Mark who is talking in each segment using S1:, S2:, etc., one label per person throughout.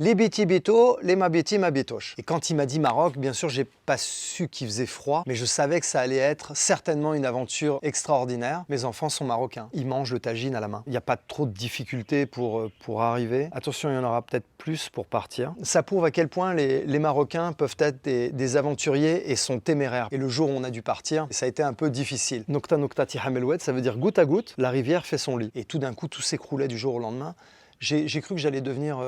S1: Les biti bito, les mabiti mabitosh. Et quand il m'a dit Maroc, bien sûr, j'ai pas su qu'il faisait froid, mais je savais que ça allait être certainement une aventure extraordinaire. Mes enfants sont marocains. Ils mangent le tagine à la main. Il n'y a pas trop de difficultés pour arriver. Attention, il y en aura peut-être plus pour partir. Ça prouve à quel point les Marocains peuvent être des aventuriers et sont téméraires. Et le jour où on a dû partir, ça a été un peu difficile. Nokta nokta tihamelwed, ça veut dire goutte à goutte, la rivière fait son lit. Et tout d'un coup, tout s'écroulait du jour au lendemain. J'ai cru que j'allais devenir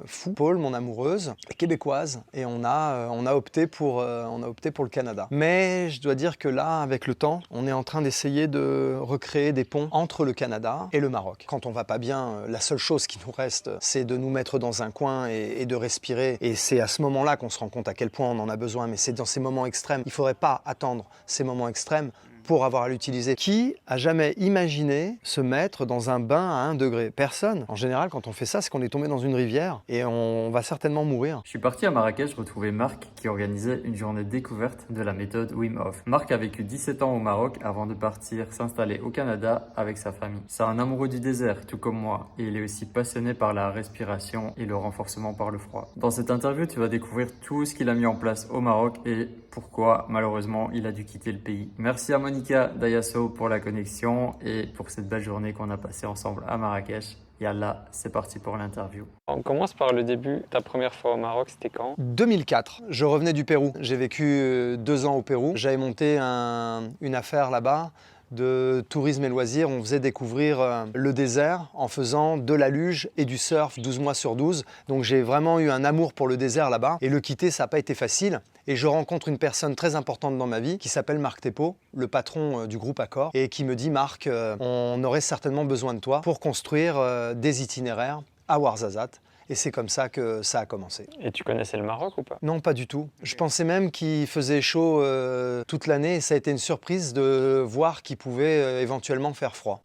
S1: fou. Paul, mon amoureuse, est québécoise, et on a opté pour le Canada. Mais je dois dire que là, avec le temps, on est en train d'essayer de recréer des ponts entre le Canada et le Maroc. Quand on va pas bien, la seule chose qui nous reste, c'est de nous mettre dans un coin et de respirer. Et c'est à ce moment-là qu'on se rend compte à quel point on en a besoin. Mais c'est dans ces moments extrêmes. Il ne faudrait pas attendre ces moments extrêmes pour avoir à l'utiliser. Qui a jamais imaginé se mettre dans un bain à 1 degré? Personne. En général, quand on fait ça, c'est qu'on est tombé dans une rivière et on va certainement mourir.
S2: Je suis parti à Marrakech retrouver Marc qui organisait une journée découverte de la méthode Wim Hof. Marc a vécu 17 ans au Maroc avant de partir s'installer au Canada avec sa famille. C'est un amoureux du désert, tout comme moi, et il est aussi passionné par la respiration et le renforcement par le froid. Dans cette interview, tu vas découvrir tout ce qu'il a mis en place au Maroc et pourquoi, malheureusement, il a dû quitter le pays. Merci à Monica Dayasso pour la connexion et pour cette belle journée qu'on a passée ensemble à Marrakech. Yallah, c'est parti pour l'interview.
S3: On commence par le début. Ta première fois au Maroc, c'était quand?
S1: 2004, je revenais du Pérou. J'ai vécu 2 ans au Pérou. J'avais monté une affaire là-bas de tourisme et loisirs. On faisait découvrir le désert en faisant de la luge et du surf 12 mois sur 12. Donc j'ai vraiment eu un amour pour le désert là-bas. Et le quitter, ça n'a pas été facile. Et je rencontre une personne très importante dans ma vie qui s'appelle Marc Thépaut, le patron du groupe Accor, et qui me dit « Marc, on aurait certainement besoin de toi pour construire des itinéraires à Ouarzazate ». Et c'est comme ça que ça a commencé.
S3: Et tu connaissais le Maroc ou pas?
S1: Non, pas du tout. Je pensais même qu'il faisait chaud toute l'année et ça a été une surprise de voir qu'il pouvait éventuellement faire froid.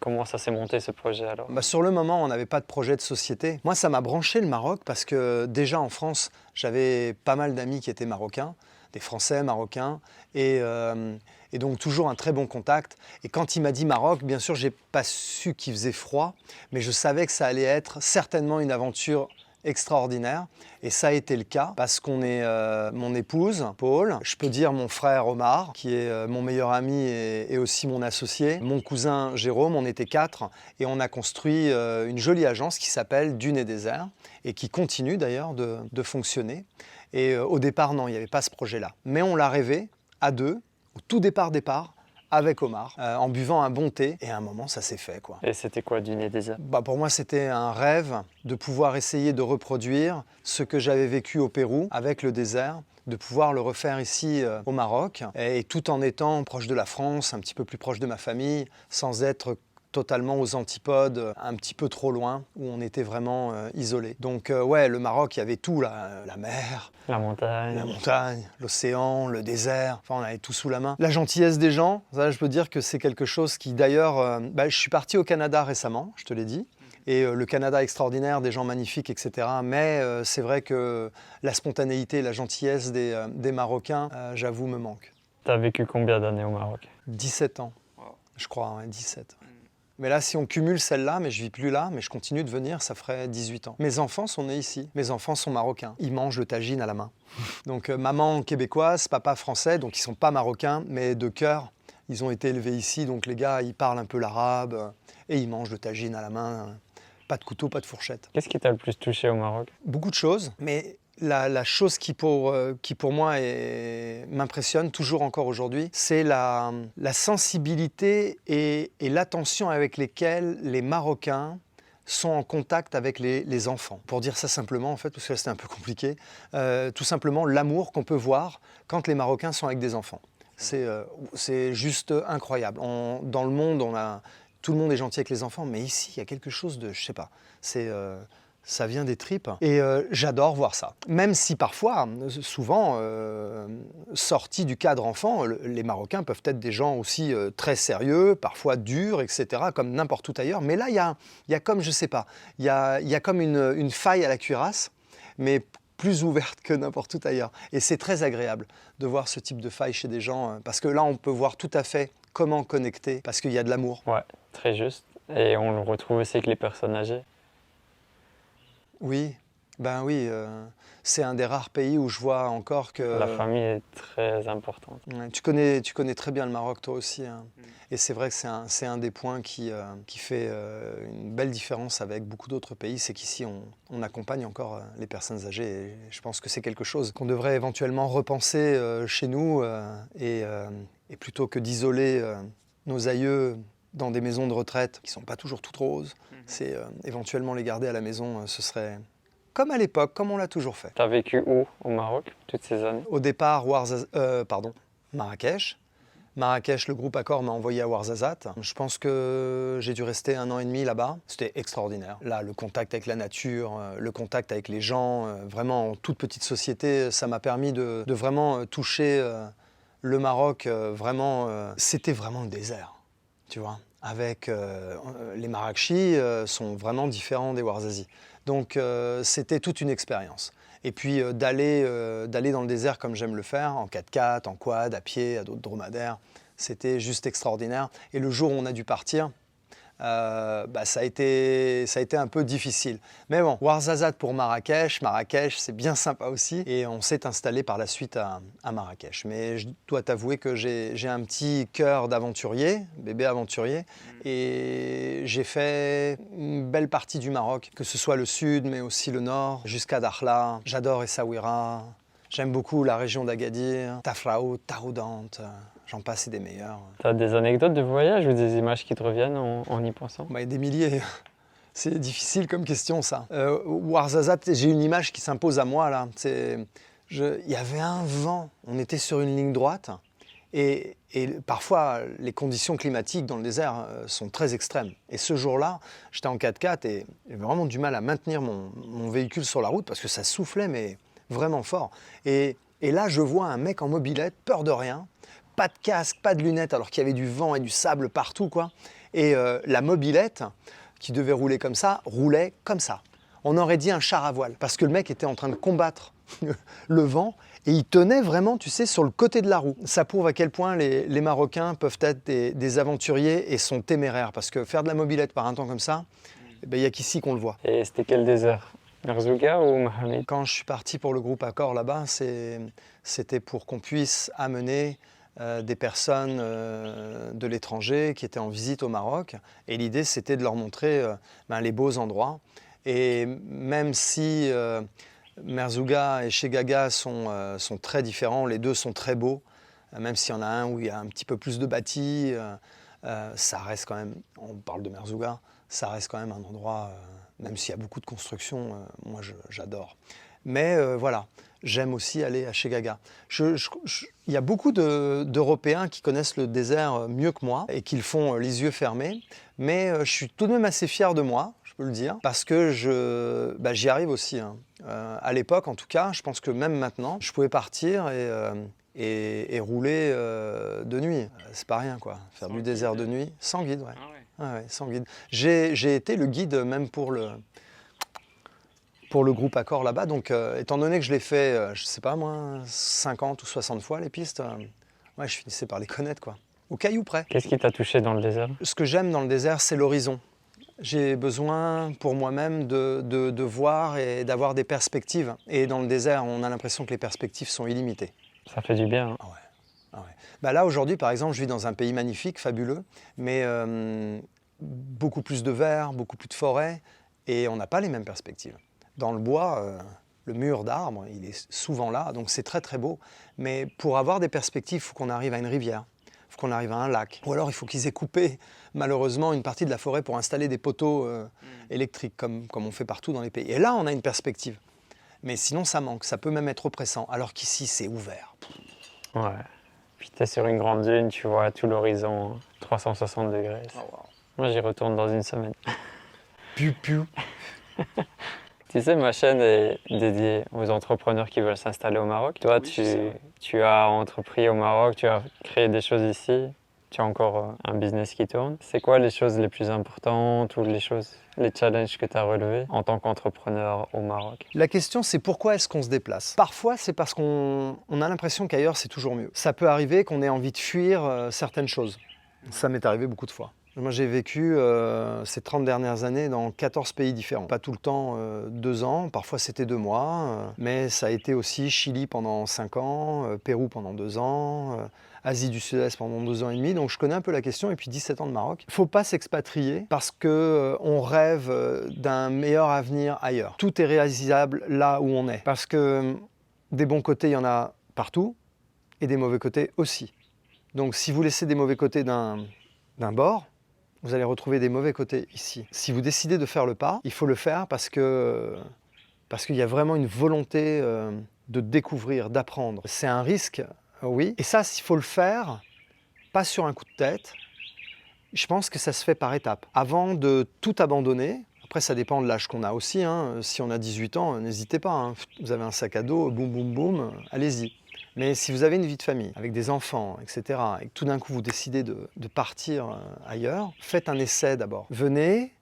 S3: Comment ça s'est monté ce projet alors?
S1: Sur le moment, on n'avait pas de projet de société. Moi, ça m'a branché le Maroc parce que déjà en France, j'avais pas mal d'amis qui étaient marocains, des Français marocains, et donc toujours un très bon contact. Et quand il m'a dit Maroc, bien sûr, j'ai pas su qu'il faisait froid, mais je savais que ça allait être certainement une aventure extraordinaire. Et ça a été le cas parce qu'on est mon épouse, Paul, je peux dire mon frère Omar, qui est mon meilleur ami et aussi mon associé, mon cousin Jérôme, on était 4 et on a construit une jolie agence qui s'appelle Dunes et Désert et qui continue d'ailleurs de fonctionner. Et au départ, non, il n'y avait pas ce projet-là. Mais on l'a rêvé à 2, au tout départ, avec Omar, en buvant un bon thé, et à un moment, ça s'est fait, quoi.
S3: Et c'était quoi Dunes et Désert?
S1: Pour moi, c'était un rêve de pouvoir essayer de reproduire ce que j'avais vécu au Pérou avec le désert, de pouvoir le refaire ici au Maroc, et tout en étant proche de la France, un petit peu plus proche de ma famille, sans être totalement aux antipodes, un petit peu trop loin, où on était vraiment isolés. Donc ouais, le Maroc, il y avait tout, la mer,
S3: La montagne,
S1: l'océan, le désert, enfin on avait tout sous la main. La gentillesse des gens, ça je peux dire que c'est quelque chose qui d'ailleurs, je suis parti au Canada récemment, je te l'ai dit, et le Canada extraordinaire, des gens magnifiques, etc. Mais c'est vrai que la spontanéité, la gentillesse des Marocains, j'avoue, me manque.
S3: T'as vécu combien d'années au Maroc?
S1: 17 ans, je crois, ouais, 17. Mais là, si on cumule celle-là, mais je vis plus là, mais je continue de venir, ça ferait 18 ans. Mes enfants sont nés ici. Mes enfants sont marocains. Ils mangent le tagine à la main. Donc maman québécoise, papa français, donc ils sont pas marocains, mais de cœur, ils ont été élevés ici. Donc les gars, ils parlent un peu l'arabe et ils mangent le tagine à la main. Pas de couteau, pas de fourchette.
S3: Qu'est-ce qui t'a le plus touché au Maroc?
S1: Beaucoup de choses, mais la chose qui pour moi m'impressionne toujours encore aujourd'hui, c'est la sensibilité et l'attention avec lesquelles les Marocains sont en contact avec les enfants. Pour dire ça simplement, en fait, parce que là c'était un peu compliqué, tout simplement l'amour qu'on peut voir quand les Marocains sont avec des enfants. C'est juste incroyable. Dans le monde, tout le monde est gentil avec les enfants, mais ici, il y a quelque chose de, je sais pas, ça vient des tripes. Et j'adore voir ça. Même si parfois, souvent, sortis du cadre enfant, les Marocains peuvent être des gens aussi très sérieux, parfois durs, etc., comme n'importe où ailleurs. Mais là, il y a comme, je sais pas, il y a comme une faille à la cuirasse, mais plus ouverte que n'importe où ailleurs. Et c'est très agréable de voir ce type de faille chez des gens, parce que là, on peut voir tout à fait comment connecter, parce qu'il y a de l'amour.
S3: Ouais, très juste. Et on le retrouve aussi avec les personnes âgées.
S1: Oui, Ben oui, c'est un des rares pays où je vois encore que...
S3: La famille est très importante.
S1: Ouais, tu connais très bien le Maroc, toi aussi, hein. Et c'est vrai que c'est un des points qui fait une belle différence avec beaucoup d'autres pays, c'est qu'ici, on accompagne encore les personnes âgées. Et je pense que c'est quelque chose qu'on devrait éventuellement repenser chez nous et plutôt que d'isoler nos aïeux dans des maisons de retraite qui ne sont pas toujours toutes roses, c'est éventuellement les garder à la maison, ce serait comme à l'époque, comme on l'a toujours fait.
S3: Tu as vécu où au Maroc toutes ces années?
S1: Au départ, Marrakech. Marrakech, le groupe Accor m'a envoyé à Ouarzazate. Je pense que j'ai dû rester 1 an et demi là-bas. C'était extraordinaire. Là, le contact avec la nature, le contact avec les gens, vraiment en toute petite société, ça m'a permis de vraiment toucher le Maroc. C'était vraiment le désert, tu vois. Avec les Marrakechis sont vraiment différents des Ouarzazis. Donc c'était toute une expérience. Et puis d'aller dans le désert comme j'aime le faire, en 4x4, en quad, à pied, à d'autres dromadaires, c'était juste extraordinaire. Et le jour où on a dû partir, ça a été un peu difficile. Mais bon, Ouarzazate pour Marrakech, c'est bien sympa aussi. Et on s'est installé par la suite à Marrakech. Mais je dois t'avouer que j'ai un petit cœur d'aventurier, bébé aventurier. Et j'ai fait une belle partie du Maroc, que ce soit le sud, mais aussi le nord, jusqu'à Dakhla. J'adore Essaouira. J'aime beaucoup la région d'Agadir, Tafraout, Taroudant. J'en passe et des meilleurs.
S3: Tu as des anecdotes de voyage ou des images qui te reviennent en y pensant?
S1: Des milliers. C'est difficile comme question, ça. Ouarzazate, j'ai une image qui s'impose à moi, là. Il y avait un vent. On était sur une ligne droite. Et parfois, les conditions climatiques dans le désert sont très extrêmes. Et ce jour-là, j'étais en 4x4 et j'avais vraiment du mal à maintenir mon véhicule sur la route parce que ça soufflait, mais vraiment fort. Et là, je vois un mec en mobilette, peur de rien. Pas de casque, pas de lunettes, alors qu'il y avait du vent et du sable partout, quoi. Et la mobilette, qui devait rouler comme ça, roulait comme ça. On aurait dit un char à voile, parce que le mec était en train de combattre le vent, et il tenait vraiment, tu sais, sur le côté de la roue. Ça prouve à quel point les Marocains peuvent être des aventuriers et sont téméraires, parce que faire de la mobilette par un temps comme ça, il n'y a qu'ici qu'on le voit.
S3: Et c'était quel désert? Merzouga ou Mohamed?
S1: Quand je suis parti pour le groupe Accor là-bas, c'était pour qu'on puisse amener des personnes de l'étranger qui étaient en visite au Maroc. Et l'idée, c'était de leur montrer les beaux endroits. Et même si Merzouga et Chegaga sont très différents, les deux sont très beaux, même s'il y en a un où il y a un petit peu plus de bâtis, ça reste quand même, on parle de Merzouga, ça reste quand même un endroit, même s'il y a beaucoup de construction, moi j'adore. Mais voilà, j'aime aussi aller à Chegaga. Il y a beaucoup d'Européens qui connaissent le désert mieux que moi et qui le font les yeux fermés. Mais je suis tout de même assez fier de moi, je peux le dire, parce que j'y arrive aussi, hein. À l'époque, en tout cas, je pense que même maintenant, je pouvais partir et rouler de nuit. C'est pas rien, quoi. Faire du désert de nuit, sans guide, ouais. Ah ouais. Ouais, sans guide. J'ai été le guide même pour le groupe Accor là-bas. Donc, étant donné que je l'ai fait, je sais pas moi, 50 ou 60 fois les pistes, je finissais par les connaître, quoi. Au caillou près.
S3: Qu'est-ce qui t'a touché dans le désert?
S1: Ce que j'aime dans le désert, c'est l'horizon. J'ai besoin pour moi-même de voir et d'avoir des perspectives. Et dans le désert, on a l'impression que les perspectives sont illimitées.
S3: Ça fait du bien, hein.
S1: Ah ouais. Ah ouais. Là, aujourd'hui, par exemple, je vis dans un pays magnifique, fabuleux, mais beaucoup plus de verre, beaucoup plus de forêt, et on n'a pas les mêmes perspectives. Dans le bois, le mur d'arbres, il est souvent là, donc c'est très très beau. Mais pour avoir des perspectives, il faut qu'on arrive à une rivière, il faut qu'on arrive à un lac. Ou alors il faut qu'ils aient coupé, malheureusement, une partie de la forêt pour installer des poteaux électriques, comme on fait partout dans les pays. Et là, on a une perspective. Mais sinon, ça manque, ça peut même être oppressant, alors qu'ici, c'est ouvert.
S3: Ouais. Puis t'es sur une grande dune, tu vois tout l'horizon, 360 degrés.
S1: Oh, wow.
S3: Moi, j'y retourne dans une semaine.
S1: Piu piu.
S3: Tu sais, ma chaîne est dédiée aux entrepreneurs qui veulent s'installer au Maroc. Toi,
S1: Oui,
S3: tu as entrepris au Maroc, tu as créé des choses ici, tu as encore un business qui tourne. C'est quoi les choses les plus importantes ou les challenges que tu as relevés en tant qu'entrepreneur au Maroc?
S1: La question, c'est pourquoi est-ce qu'on se déplace? Parfois, c'est parce qu'on a l'impression qu'ailleurs, c'est toujours mieux. Ça peut arriver qu'on ait envie de fuir certaines choses. Ça m'est arrivé beaucoup de fois. Moi, j'ai vécu ces 30 dernières années dans 14 pays différents. Pas tout le temps 2 ans, parfois c'était 2 mois, mais ça a été aussi Chili pendant 5 ans, Pérou pendant 2 ans, Asie du Sud-Est pendant 2 ans et demi, donc je connais un peu la question, et puis 17 ans de Maroc. Il ne faut pas s'expatrier parce qu'on rêve d'un meilleur avenir ailleurs. Tout est réalisable là où on est, parce que des bons côtés, il y en a partout, et des mauvais côtés aussi. Donc si vous laissez des mauvais côtés d'un bord, vous allez retrouver des mauvais côtés ici. Si vous décidez de faire le pas, il faut le faire parce qu'il y a vraiment une volonté de découvrir, d'apprendre. C'est un risque, oui. Et ça, s'il faut le faire, pas sur un coup de tête, je pense que ça se fait par étapes. Avant de tout abandonner, après ça dépend de l'âge qu'on a aussi, hein. Si on a 18 ans, n'hésitez pas, hein. Vous avez un sac à dos, boum boum boum, allez-y. Mais si vous avez une vie de famille, avec des enfants, etc., et que tout d'un coup vous décidez de partir ailleurs, faites un essai d'abord. Venez,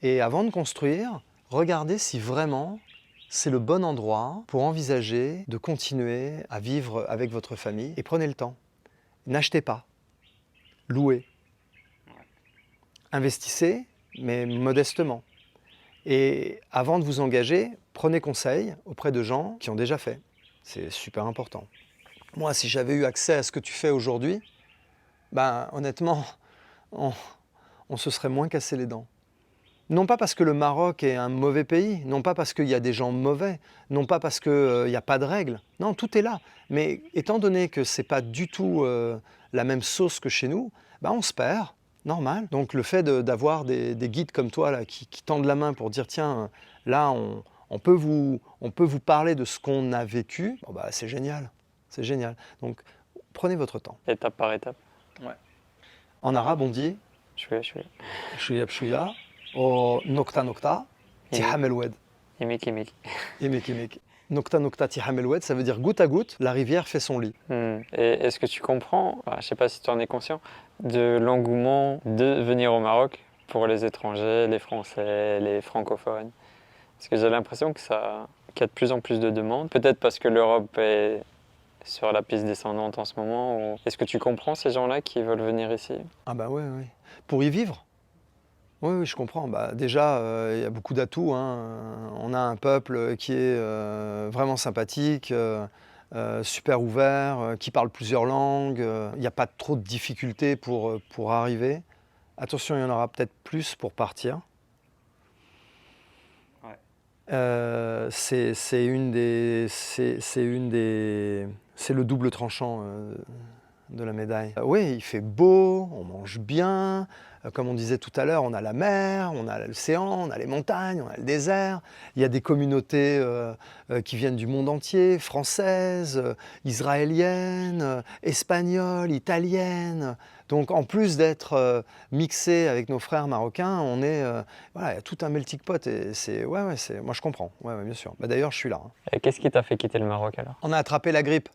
S1: et avant de construire, regardez si vraiment c'est le bon endroit pour envisager de continuer à vivre avec votre famille, et prenez le temps. N'achetez pas, louez. Investissez, mais modestement. Et avant de vous engager, prenez conseil auprès de gens qui ont déjà fait. C'est super important. Moi, si j'avais eu accès à ce que tu fais aujourd'hui, ben, honnêtement, on se serait moins cassé les dents. Non pas parce que le Maroc est un mauvais pays, non pas parce qu'il y a des gens mauvais, non pas parce qu'il n'y a pas de règles. Non, tout est là. Mais étant donné que ce n'est pas du tout la même sauce que chez nous, ben, on se perd, normal. Donc le fait d'avoir des guides comme toi là, qui tendent la main pour dire tiens, là, on peut vous parler de ce qu'on a vécu, bon, bah, c'est génial. C'est génial. Donc, prenez votre temps.
S3: Étape par étape.
S1: Ouais. En arabe, on dit
S3: شوية.
S1: شوية بشوية أو نقطة نقطة تحمل الواد.
S3: يميك.
S1: يميك. نقطة نقطة تحمل الواد, ça veut dire goutte à goutte, la rivière fait son lit.
S3: Et est-ce que tu comprends, je ne sais pas si tu en es conscient, de l'engouement de venir au Maroc pour les étrangers, les Français, les francophones? Parce que j'ai l'impression qu'il y a de plus en plus de demandes. Peut-être parce que l'Europe est sur la piste descendante en ce moment. Ou... Est-ce que tu comprends ces gens-là qui veulent venir ici?
S1: Ah bah oui. Pour y vivre. Oui, je comprends. Bah, déjà, y a beaucoup d'atouts, hein. On a un peuple qui est vraiment sympathique, super ouvert, qui parle plusieurs langues. Il n'y a pas trop de difficultés pour arriver. Attention, il y en aura peut-être plus pour partir. C'est le double tranchant de la médaille. Oui, il fait beau, on mange bien, comme on disait tout à l'heure, on a la mer, on a l'océan, on a les montagnes, on a le désert. Il y a des communautés qui viennent du monde entier, françaises, israéliennes, espagnoles, italiennes. Donc en plus d'être mixé avec nos frères marocains, on est voilà, il y a tout un melting pot et c'est moi je comprends. Ouais, bien sûr. Bah, d'ailleurs, je suis là. Hein.
S3: Et qu'est-ce qui t'a fait quitter le Maroc alors?
S1: On a attrapé la grippe.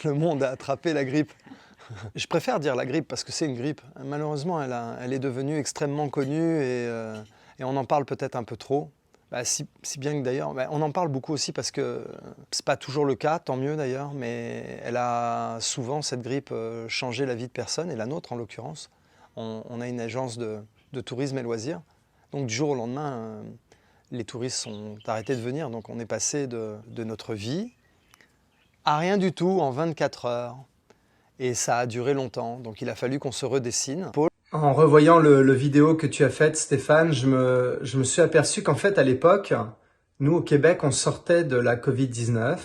S1: Le monde a attrapé la grippe. Je préfère dire la grippe parce que c'est une grippe. Malheureusement, elle est devenue extrêmement connue et on en parle peut-être un peu trop. Bah, si bien que d'ailleurs, on en parle beaucoup aussi parce que c'est pas toujours le cas, tant mieux d'ailleurs, mais elle a souvent, cette grippe, changé la vie de personnes, et la nôtre en l'occurrence. On a une agence de tourisme et loisirs, donc du jour au lendemain, les touristes sont arrêtés de venir, donc on est passé de notre vie à rien du tout en 24 heures. Et ça a duré longtemps, donc il a fallu qu'on se redessine. En revoyant le vidéo que tu as faite, Stéphane, je me suis aperçu qu'en fait, à l'époque, nous, au Québec, on sortait de la Covid-19.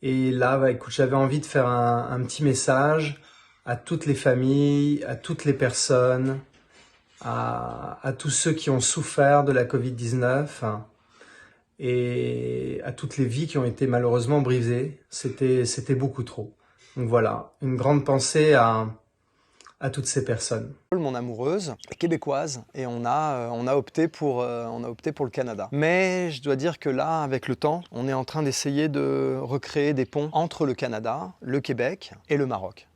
S1: Et là, écoute, j'avais envie de faire un petit message à toutes les familles, à toutes les personnes, à tous ceux qui ont souffert de la Covid-19 et à toutes les vies qui ont été malheureusement brisées. C'était beaucoup trop. Donc voilà, une grande pensée à toutes ces personnes. Mon amoureuse est québécoise et on a opté pour le Canada. Mais je dois dire que là, avec le temps, on est en train d'essayer de recréer des ponts entre le Canada, le Québec et le Maroc.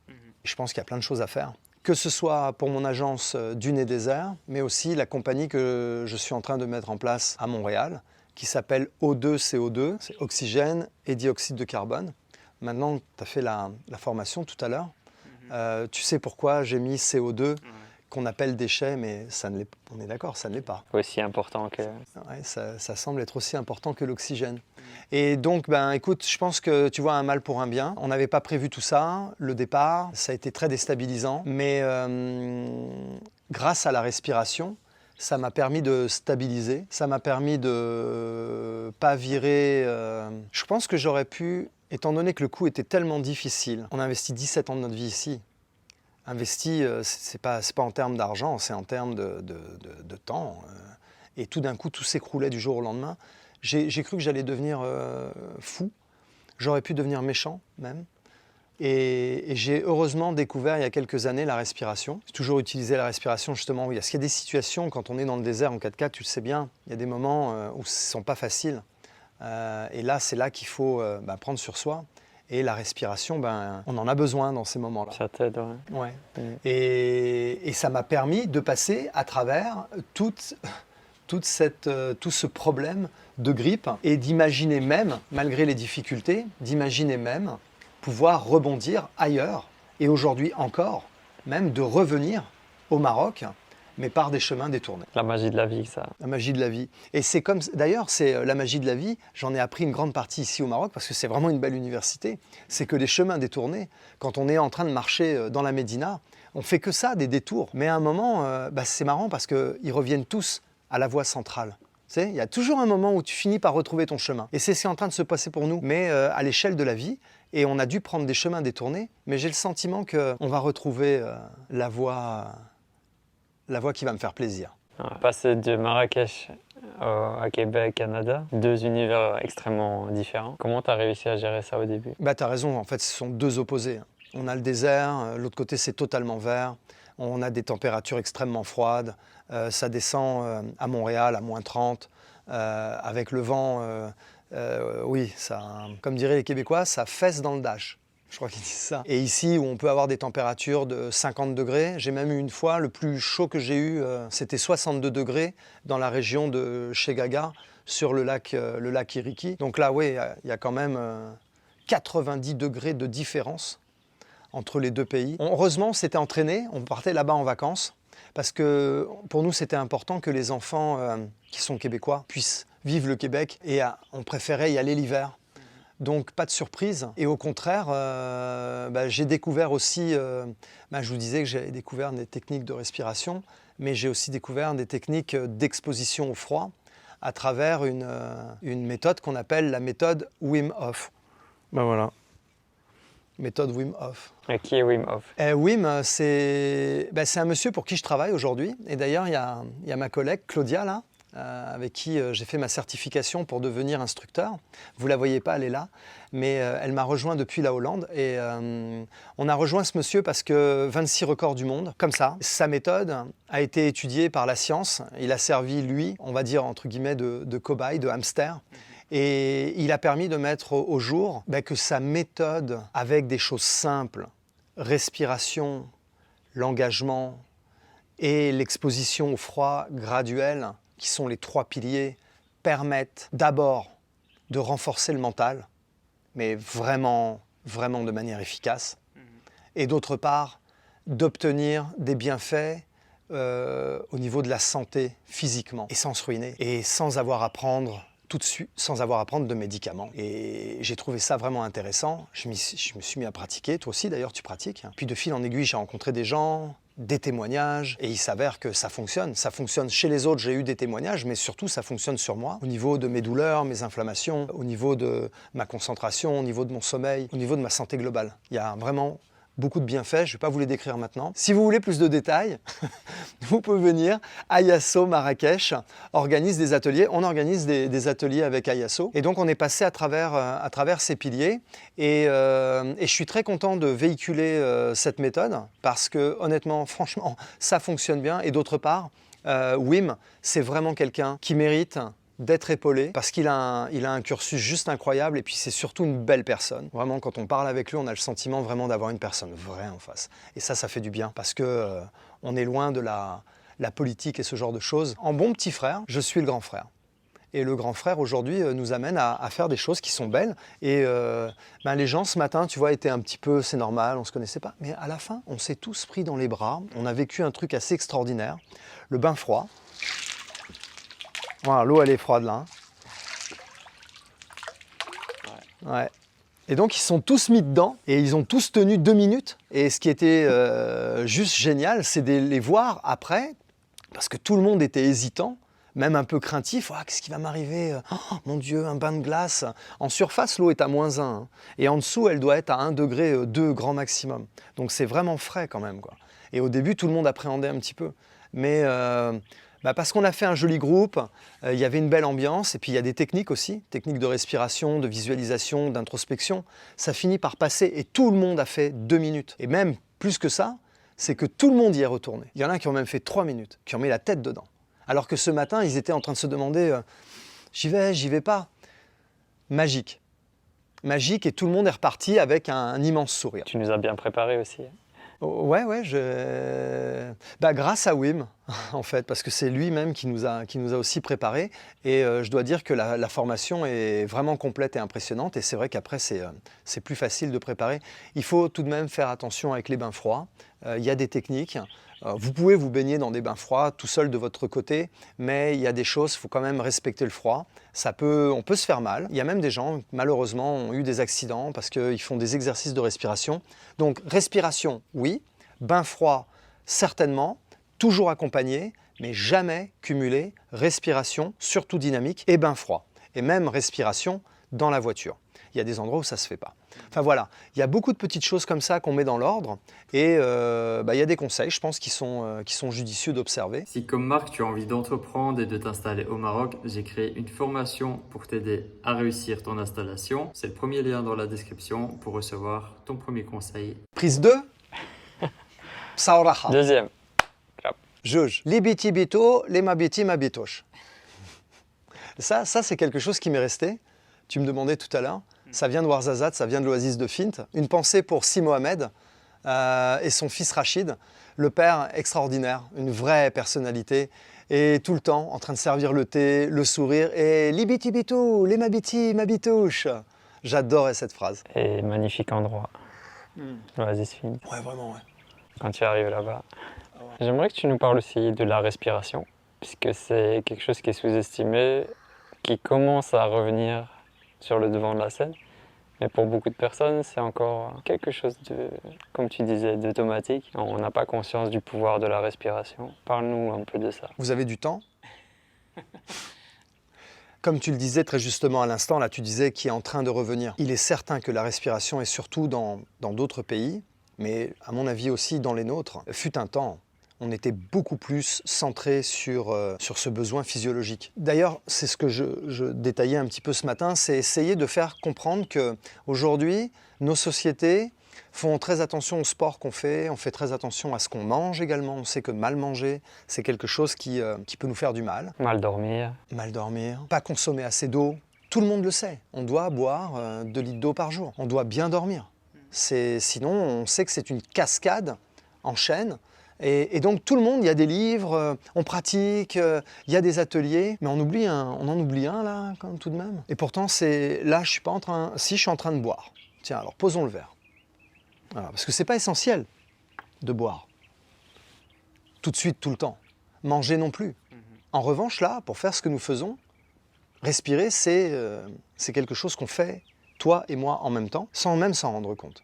S1: Je pense qu'il y a plein de choses à faire. Que ce soit pour mon agence Dunes et Désert, mais aussi la compagnie que je suis en train de mettre en place à Montréal, qui s'appelle O2CO2, c'est oxygène et dioxyde de carbone. Maintenant, tu as fait la formation tout à l'heure. Tu sais pourquoi j'ai mis CO2 qu'on appelle déchets, mais ça ne l'est, on est d'accord, ça ne l'est pas.
S3: Aussi important que...
S1: Ouais, ça semble être aussi important que l'oxygène. Et donc, ben, écoute, je pense que tu vois un mal pour un bien. On n'avait pas prévu tout ça, le départ, ça a été très déstabilisant, mais grâce à la respiration, ça m'a permis de stabiliser, ça m'a permis de pas virer. Je pense que j'aurais pu, étant donné que le coup était tellement difficile, on a investi 17 ans de notre vie ici. Investi, c'est pas en termes d'argent, c'est en termes de temps. Et tout d'un coup, tout s'écroulait du jour au lendemain. J'ai cru que j'allais devenir fou. J'aurais pu devenir méchant même. Et j'ai heureusement découvert il y a quelques années la respiration. J'ai toujours utilisé la respiration justement. Oui, parce qu'il y a des situations, quand on est dans le désert en 4x4, tu le sais bien, il y a des moments où ce ne sont pas faciles. Et là, c'est là qu'il faut prendre sur soi. Et la respiration, on en a besoin dans ces moments-là.
S3: Ça t'aide, ouais.
S1: Ouais. Et ça m'a permis de passer à travers tout ce problème de grippe et d'imaginer même, malgré les difficultés, d'imaginer même pouvoir rebondir ailleurs et aujourd'hui encore, même de revenir au Maroc, mais par des chemins détournés.
S3: La magie de la vie, ça.
S1: La magie de la vie. Et c'est comme, d'ailleurs, c'est la magie de la vie, j'en ai appris une grande partie ici au Maroc parce que c'est vraiment une belle université, c'est que les chemins détournés, quand on est en train de marcher dans la Médina, on fait que ça, des détours. Mais à un moment, c'est marrant parce qu'ils reviennent tous à la voie centrale. Tu sais, il y a toujours un moment où tu finis par retrouver ton chemin. Et c'est ce qui est en train de se passer pour nous, mais à l'échelle de la vie. Et on a dû prendre des chemins détournés, mais j'ai le sentiment qu'on va retrouver la voie qui va me faire plaisir.
S3: Ouais. Passer de Marrakech à Québec, Canada, deux univers extrêmement différents. Comment tu as réussi à gérer ça au début?
S1: Tu as raison, en fait, ce sont deux opposés. On a le désert, l'autre côté, c'est totalement vert. On a des températures extrêmement froides. Ça descend à Montréal à -30. Avec le vent, oui, ça, comme diraient les Québécois, ça fesse dans le dash. Je crois qu'ils disent ça. Et ici, où on peut avoir des températures de 50 degrés, j'ai même eu une fois, le plus chaud que j'ai eu, c'était 62 degrés dans la région de Chegaga, sur le lac Iriki. Donc là, oui, il y a quand même 90 degrés de différence entre les deux pays. Heureusement, on s'était entraîné, on partait là-bas en vacances, parce que pour nous, c'était important que les enfants qui sont québécois puissent vivre le Québec, et on préférait y aller l'hiver. Donc pas de surprise. Et au contraire, j'ai découvert aussi, je vous disais que j'avais découvert des techniques de respiration, mais j'ai aussi découvert des techniques d'exposition au froid à travers une méthode qu'on appelle la méthode Wim Hof. Voilà. Méthode Wim Hof.
S3: Et qui est Wim Hof?
S1: Wim, c'est un monsieur pour qui je travaille aujourd'hui. Et d'ailleurs, il y a ma collègue Claudia, là, avec qui j'ai fait ma certification pour devenir instructeur. Vous ne la voyez pas, elle est là, mais elle m'a rejoint depuis la Hollande. Et on a rejoint ce monsieur parce que 26 records du monde, comme ça. Sa méthode a été étudiée par la science. Il a servi, lui, on va dire, entre guillemets, de cobaye, de hamster. Et il a permis de mettre au jour que sa méthode, avec des choses simples, respiration, l'engagement et l'exposition au froid graduel, qui sont les 3 piliers, permettent d'abord de renforcer le mental, mais vraiment, vraiment de manière efficace, et d'autre part, d'obtenir des bienfaits au niveau de la santé physiquement, et sans se ruiner, et sans avoir à prendre tout de suite, sans avoir à prendre de médicaments. Et j'ai trouvé ça vraiment intéressant. Je me suis mis à pratiquer, toi aussi d'ailleurs tu pratiques. Puis de fil en aiguille, j'ai rencontré des gens, des témoignages, et il s'avère que ça fonctionne. Ça fonctionne chez les autres, j'ai eu des témoignages, mais surtout ça fonctionne sur moi, au niveau de mes douleurs, mes inflammations, au niveau de ma concentration, au niveau de mon sommeil, au niveau de ma santé globale. Il y a vraiment beaucoup de bienfaits, je ne vais pas vous les décrire maintenant. Si vous voulez plus de détails, vous pouvez venir. Ayasso Marrakech organise des ateliers. On organise des ateliers avec Ayasso. Et donc on est passé à travers ces piliers. Et je suis très content de véhiculer cette méthode parce que honnêtement, franchement, ça fonctionne bien. Et d'autre part, Wim, c'est vraiment quelqu'un qui mérite d'être épaulé parce qu'il a un cursus juste incroyable et puis c'est surtout une belle personne. Vraiment, quand on parle avec lui, on a le sentiment vraiment d'avoir une personne vraie en face. Et ça fait du bien parce que on est loin de la politique et ce genre de choses. En bon petit frère, je suis le grand frère. Et le grand frère aujourd'hui nous amène à faire des choses qui sont belles. Et les gens ce matin, tu vois, étaient un petit peu, c'est normal, on ne se connaissait pas. Mais à la fin, on s'est tous pris dans les bras. On a vécu un truc assez extraordinaire. Le bain froid. Voilà, l'eau elle est froide là. Ouais. Et donc ils sont tous mis dedans et ils ont tous tenu 2 minutes. Et ce qui était juste génial, c'est de les voir après, parce que tout le monde était hésitant, même un peu craintif. Oh, qu'est-ce qui va m'arriver? Oh, mon Dieu, un bain de glace. En surface, l'eau est à -1. Hein. Et en dessous, elle doit être à 1 degré 2 grand maximum. Donc c'est vraiment frais quand même, quoi. Et au début, tout le monde appréhendait un petit peu. Mais parce qu'on a fait un joli groupe, il y avait une belle ambiance, et puis il y a des techniques aussi, techniques de respiration, de visualisation, d'introspection. Ça finit par passer, et tout le monde a fait 2 minutes. Et même plus que ça, c'est que tout le monde y est retourné. Il y en a qui ont même fait 3 minutes, qui ont mis la tête dedans. Alors que ce matin, ils étaient en train de se demander j'y vais pas. Magique. Magique, et tout le monde est reparti avec un immense sourire.
S3: Tu nous as bien préparé aussi.
S1: Ouais, grâce à Wim, en fait, parce que c'est lui-même qui nous a aussi préparés. Et je dois dire que la formation est vraiment complète et impressionnante. Et c'est vrai qu'après, c'est plus facile de préparer. Il faut tout de même faire attention avec les bains froids. Il y a des techniques. Vous pouvez vous baigner dans des bains froids tout seul de votre côté, mais il y a des choses, il faut quand même respecter le froid. On peut se faire mal. Il y a même des gens, malheureusement, ont eu des accidents parce qu'ils font des exercices de respiration. Donc respiration, oui. Bain froid, certainement. Toujours accompagné, mais jamais cumulé. Respiration, surtout dynamique, et bain froid. Et même respiration dans la voiture. Il y a des endroits où ça ne se fait pas. Enfin voilà, il y a beaucoup de petites choses comme ça qu'on met dans l'ordre et il y a des conseils, je pense, qui sont judicieux d'observer.
S2: Si comme Marc, tu as envie d'entreprendre et de t'installer au Maroc, j'ai créé une formation pour t'aider à réussir ton installation. C'est le premier lien dans la description pour recevoir ton premier conseil.
S1: Prise 2. Saouraha.
S3: Deuxième.
S1: Juge. Libiti bito, les mabiti mabitosh. Ça c'est quelque chose qui m'est resté. Tu me demandais tout à l'heure. Ça vient de Ouarzazate, ça vient de l'oasis de Fint. Une pensée pour Si Mohamed et son fils Rachid, le père extraordinaire, une vraie personnalité, et tout le temps en train de servir le thé, le sourire, et libiti bitou, les mabiti mabitouche. J'adorais cette phrase.
S3: Et magnifique endroit, l'oasis Fint.
S1: Ouais, vraiment, ouais.
S3: Quand tu arrives là-bas. J'aimerais que tu nous parles aussi de la respiration, puisque c'est quelque chose qui est sous-estimé, qui commence à revenir sur le devant de la scène. Mais pour beaucoup de personnes, c'est encore quelque chose de, comme tu disais, d'automatique. On n'a pas conscience du pouvoir de la respiration. Parle-nous un peu de ça.
S1: Vous avez du temps? Comme tu le disais très justement à l'instant, là tu disais qui est en train de revenir. Il est certain que la respiration, et surtout dans d'autres pays, mais à mon avis aussi dans les nôtres, fut un temps. On était beaucoup plus centré sur ce besoin physiologique. D'ailleurs, c'est ce que je détaillais un petit peu ce matin, c'est essayer de faire comprendre qu'aujourd'hui, nos sociétés font très attention au sport qu'on fait, on fait très attention à ce qu'on mange également. On sait que mal manger, c'est quelque chose qui peut nous faire du mal.
S3: Mal dormir.
S1: Mal dormir, pas consommer assez d'eau. Tout le monde le sait, on doit boire 2 litres d'eau par jour. On doit bien dormir. Sinon, on sait que c'est une cascade en chaîne. Et donc tout le monde, il y a des livres, on pratique, il y a des ateliers, mais on en oublie un là, quand même, tout de même. Et pourtant, là, je suis pas en train, si je suis en train de boire. Tiens, alors posons le verre. Voilà, parce que c'est pas essentiel de boire. Tout de suite, tout le temps. Manger non plus. En revanche, là, pour faire ce que nous faisons, respirer, c'est quelque chose qu'on fait, toi et moi, en même temps, sans même s'en rendre compte.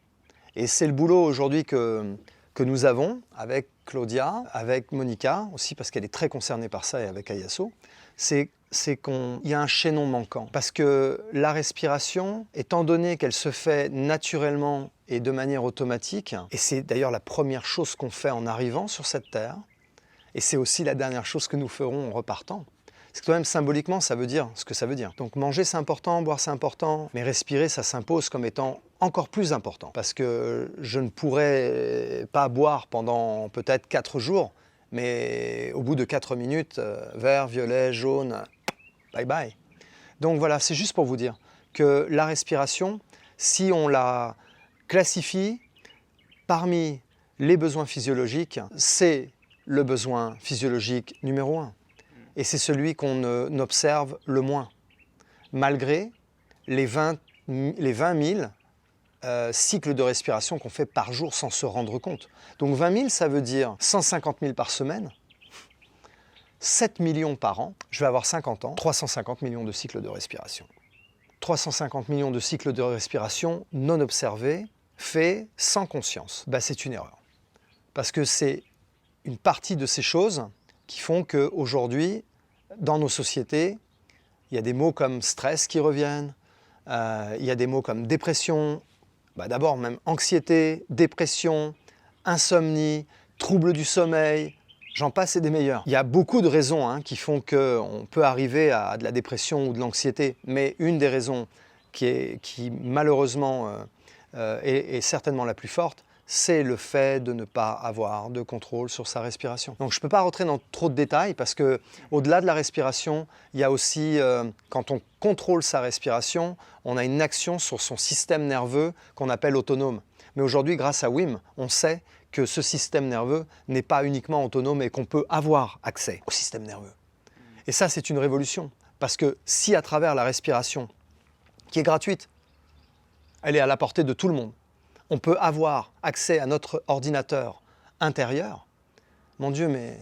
S1: Et c'est le boulot aujourd'hui que nous avons avec Claudia, avec Monica aussi, parce qu'elle est très concernée par ça, et avec Ayasso, c'est qu'il y a un chaînon manquant. Parce que la respiration, étant donné qu'elle se fait naturellement et de manière automatique, et c'est d'ailleurs la première chose qu'on fait en arrivant sur cette terre, et c'est aussi la dernière chose que nous ferons en repartant. C'est quand même symboliquement, ça veut dire ce que ça veut dire. Donc manger c'est important, boire c'est important, mais respirer ça s'impose comme étant encore plus important. Parce que je ne pourrais pas boire pendant peut-être 4 jours, mais au bout de 4 minutes, vert, violet, jaune, bye bye. Donc voilà, c'est juste pour vous dire que la respiration, si on la classifie parmi les besoins physiologiques, c'est le besoin physiologique numéro 1. et c'est celui qu'on observe le moins, malgré les 20 000 cycles de respiration qu'on fait par jour sans se rendre compte. Donc 20 000, ça veut dire 150 000 par semaine, 7 millions par an. Je vais avoir 50 ans, 350 millions de cycles de respiration. 350 millions de cycles de respiration non observés, faits sans conscience. Ben, c'est une erreur. Parce que c'est une partie de ces choses qui font qu'aujourd'hui, dans nos sociétés, il y a des mots comme stress qui reviennent, il y a des mots comme dépression, d'abord même anxiété, dépression, insomnie, troubles du sommeil, j'en passe et des meilleurs. Il y a beaucoup de raisons qui font qu'on peut arriver à de la dépression ou de l'anxiété, mais une des raisons qui malheureusement est certainement la plus forte, c'est le fait de ne pas avoir de contrôle sur sa respiration. Donc je ne peux pas rentrer dans trop de détails parce qu'au-delà de la respiration, il y a aussi, quand on contrôle sa respiration, on a une action sur son système nerveux qu'on appelle autonome. Mais aujourd'hui, grâce à Wim, on sait que ce système nerveux n'est pas uniquement autonome et qu'on peut avoir accès au système nerveux. Et ça, c'est une révolution. Parce que si à travers la respiration, qui est gratuite, elle est à la portée de tout le monde, on peut avoir accès à notre ordinateur intérieur, mon Dieu, mais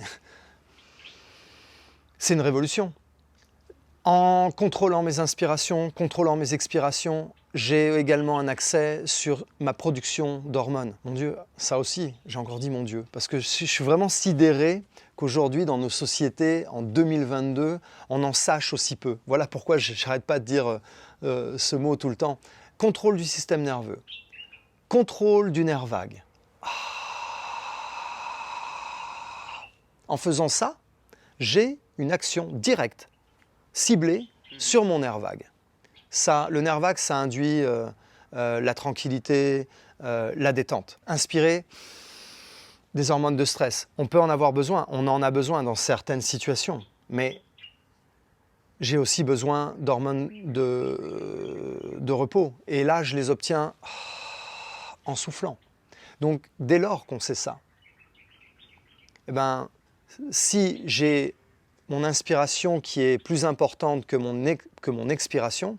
S1: c'est une révolution. En contrôlant mes inspirations, contrôlant mes expirations, j'ai également un accès sur ma production d'hormones. Mon Dieu, ça aussi, j'ai encore dit mon Dieu, parce que je suis vraiment sidéré qu'aujourd'hui, dans nos sociétés, en 2022, on en sache aussi peu. Voilà pourquoi je n'arrête pas de dire ce mot tout le temps. Contrôle du système nerveux. Contrôle du nerf vague. En faisant ça, j'ai une action directe, ciblée sur mon nerf vague. Ça, le nerf vague, ça induit la tranquillité, la détente. Inspirer des hormones de stress. On peut en avoir besoin, on en a besoin dans certaines situations, mais j'ai aussi besoin d'hormones de repos. Et là, je les obtiens en soufflant. Donc, dès lors qu'on sait ça, eh ben, si j'ai mon inspiration qui est plus importante que mon expiration,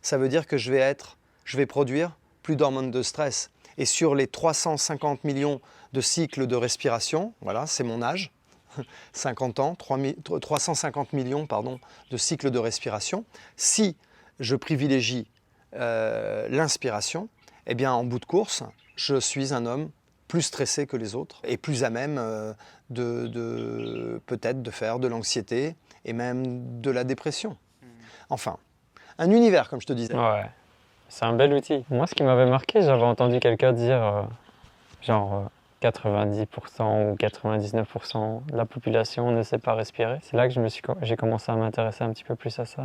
S1: ça veut dire que je vais produire plus d'hormones de stress. Et sur les 350 millions de cycles de respiration, voilà, c'est mon âge, 50 ans, 350 millions de cycles de respiration, si je privilégie l'inspiration, eh bien, en bout de course, je suis un homme plus stressé que les autres et plus à même peut-être de faire de l'anxiété et même de la dépression. Enfin, un univers, comme je te disais.
S3: Ouais, c'est un bel outil. Moi, ce qui m'avait marqué, j'avais entendu quelqu'un dire 90% ou 99% de la population ne sait pas respirer. C'est là que j'ai commencé à m'intéresser un petit peu plus à ça.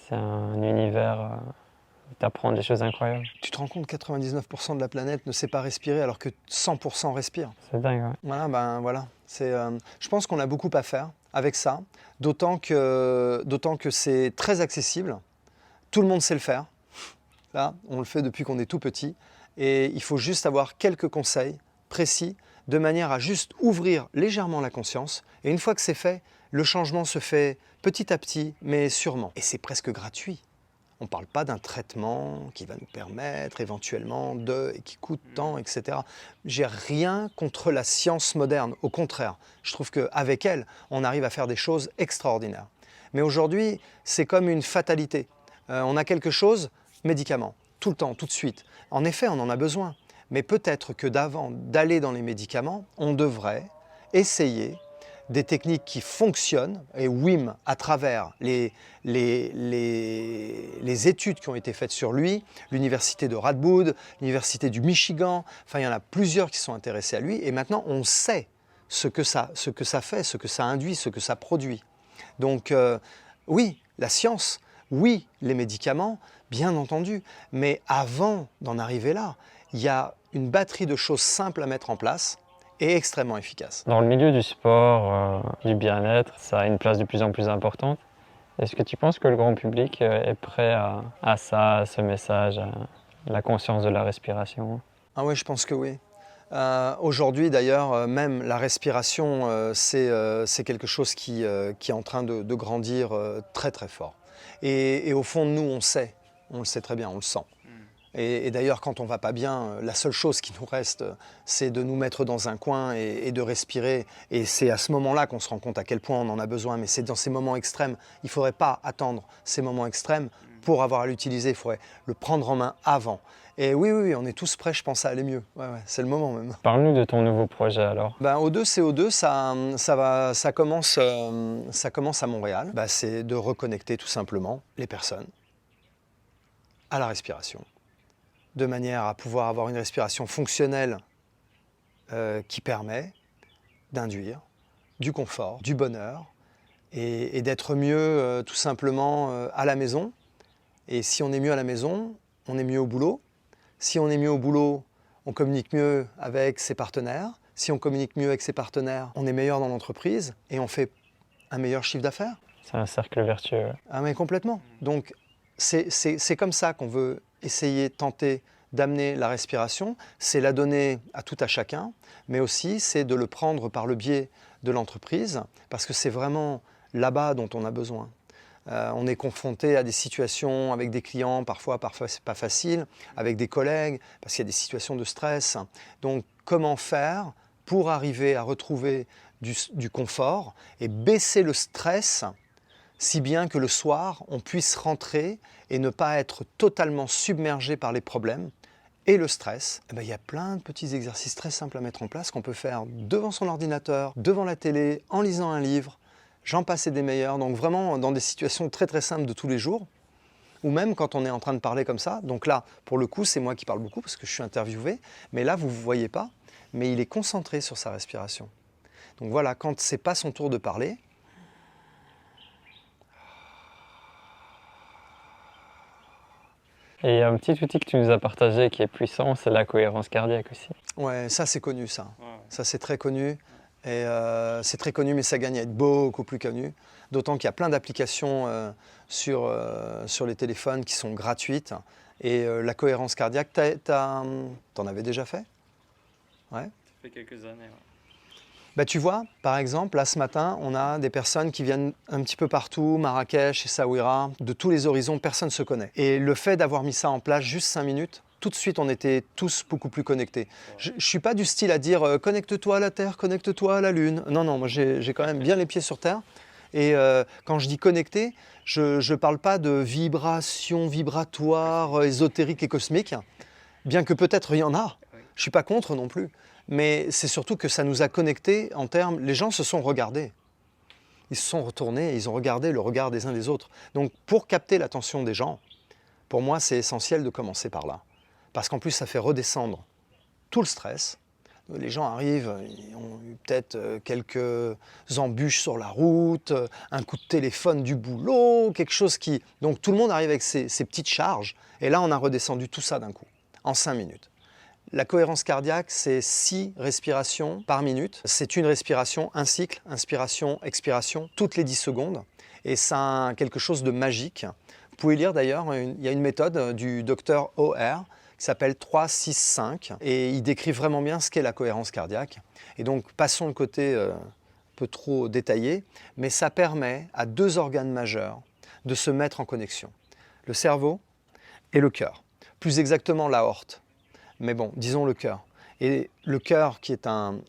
S3: C'est un univers où tu apprends des choses incroyables.
S1: Tu te rends compte que 99% de la planète ne sait pas respirer alors que 100% respire.
S3: C'est dingue, ouais.
S1: Voilà. Je pense qu'on a beaucoup à faire avec ça, d'autant que c'est très accessible. Tout le monde sait le faire. Là, on le fait depuis qu'on est tout petit. Et il faut juste avoir quelques conseils précis de manière à juste ouvrir légèrement la conscience. Et une fois que c'est fait, le changement se fait petit à petit, mais sûrement. Et c'est presque gratuit. On ne parle pas d'un traitement qui va nous permettre éventuellement et qui coûte tant, etc. J'ai rien contre la science moderne. Au contraire, je trouve qu'avec elle, on arrive à faire des choses extraordinaires. Mais aujourd'hui, c'est comme une fatalité. On a quelque chose, médicament, tout le temps, tout de suite. En effet, on en a besoin. Mais peut-être que d'avant d'aller dans les médicaments, on devrait essayer des techniques qui fonctionnent, et Wim, à travers les études qui ont été faites sur lui, l'université de Radboud, l'université du Michigan, enfin il y en a plusieurs qui sont intéressés à lui, et maintenant on sait ce que ça fait, ce que ça induit, ce que ça produit. Donc oui, la science, oui, les médicaments, bien entendu, mais avant d'en arriver là, il y a une batterie de choses simples à mettre en place, et extrêmement efficace.
S3: Dans le milieu du sport, du bien-être, ça a une place de plus en plus importante. Est-ce que tu penses que le grand public est prêt à ça, à ce message, à la conscience de la respiration?
S1: Ah ouais, je pense que oui. Aujourd'hui d'ailleurs, même la respiration, c'est quelque chose qui est en train de grandir très très fort. Et au fond de nous, on le sait très bien, on le sent. Et d'ailleurs, quand on ne va pas bien, la seule chose qui nous reste, c'est de nous mettre dans un coin et de respirer. Et c'est à ce moment-là qu'on se rend compte à quel point on en a besoin. Mais c'est dans ces moments extrêmes. Il ne faudrait pas attendre ces moments extrêmes pour avoir à l'utiliser. Il faudrait le prendre en main avant. Et oui, oui, oui, on est tous prêts, je pense, à aller mieux. Ouais, ouais, c'est le moment même.
S3: Parle-nous de ton nouveau projet alors.
S1: Ben, O2 CO2, ça commence à Montréal. Ben, c'est de reconnecter tout simplement les personnes à la respiration, de manière à pouvoir avoir une respiration fonctionnelle qui permet d'induire du confort, du bonheur et d'être mieux tout simplement à la maison. Et si on est mieux à la maison, on est mieux au boulot. Si on est mieux au boulot, on communique mieux avec ses partenaires. Si on communique mieux avec ses partenaires, on est meilleur dans l'entreprise et on fait un meilleur chiffre d'affaires.
S3: C'est un cercle vertueux.
S1: Ah mais complètement. Donc c'est comme ça qu'on veut essayer, tenter d'amener la respiration. C'est la donner à tout à chacun, mais aussi c'est de le prendre par le biais de l'entreprise, parce que c'est vraiment là-bas dont on a besoin. On est confronté à des situations avec des clients, parfois c'est pas facile, avec des collègues, parce qu'il y a des situations de stress. Donc comment faire pour arriver à retrouver du confort et baisser le stress, si bien que le soir, on puisse rentrer et ne pas être totalement submergé par les problèmes et le stress. Eh bien, il y a plein de petits exercices très simples à mettre en place qu'on peut faire devant son ordinateur, devant la télé, en lisant un livre. J'en passe et des meilleurs, donc vraiment dans des situations très très simples de tous les jours, ou même quand on est en train de parler comme ça. Donc là, pour le coup, c'est moi qui parle beaucoup parce que je suis interviewé, mais là, vous ne voyez pas, mais il est concentré sur sa respiration. Donc voilà, quand ce n'est pas son tour de parler,
S3: Et un petit outil que tu nous as partagé qui est puissant, c'est la cohérence cardiaque aussi.
S1: ouais, ça c'est connu ça. Ça c'est très connu. Et c'est très connu, mais ça gagne à être beaucoup plus connu. D'autant qu'il y a plein d'applications sur les téléphones qui sont gratuites. Et la cohérence cardiaque, t'en avais déjà fait? Ouais.
S3: Ça fait quelques années. Ouais.
S1: Bah, tu vois, par exemple, là ce matin, on a des personnes qui viennent un petit peu partout, Marrakech, Essaouira, de tous les horizons, personne ne se connaît. Et le fait d'avoir mis ça en place juste 5 minutes, tout de suite on était tous beaucoup plus connectés. Je ne suis pas du style à dire connecte-toi à la Terre, connecte-toi à la Lune. Non, non, moi j'ai quand même bien les pieds sur Terre. Et quand je dis connecté, je ne parle pas de vibration vibratoire, ésotérique et cosmique, bien que peut-être il y en a. Je ne suis pas contre non plus. Mais c'est surtout que ça nous a connectés en termes... Les gens se sont regardés. Ils se sont retournés et ils ont regardé le regard des uns des autres. Donc pour capter l'attention des gens, pour moi c'est essentiel de commencer par là. Parce qu'en plus ça fait redescendre tout le stress. Les gens arrivent, ils ont eu peut-être quelques embûches sur la route, un coup de téléphone du boulot, quelque chose qui... Donc tout le monde arrive avec ses petites charges. Et là on a redescendu tout ça d'un coup, en 5 minutes. La cohérence cardiaque, c'est 6 respirations par minute. C'est une respiration, un cycle, inspiration, expiration, toutes les 10 secondes. Et ça a quelque chose de magique. Vous pouvez lire d'ailleurs, il y a une méthode du docteur O.R. qui s'appelle 3-6-5. Et il décrit vraiment bien ce qu'est la cohérence cardiaque. Et donc, passons le côté un peu trop détaillé, mais ça permet à 2 organes majeurs de se mettre en connexion. Le cerveau et le cœur. Plus exactement, l'aorte. Mais bon, disons le cœur. Et le cœur qui est un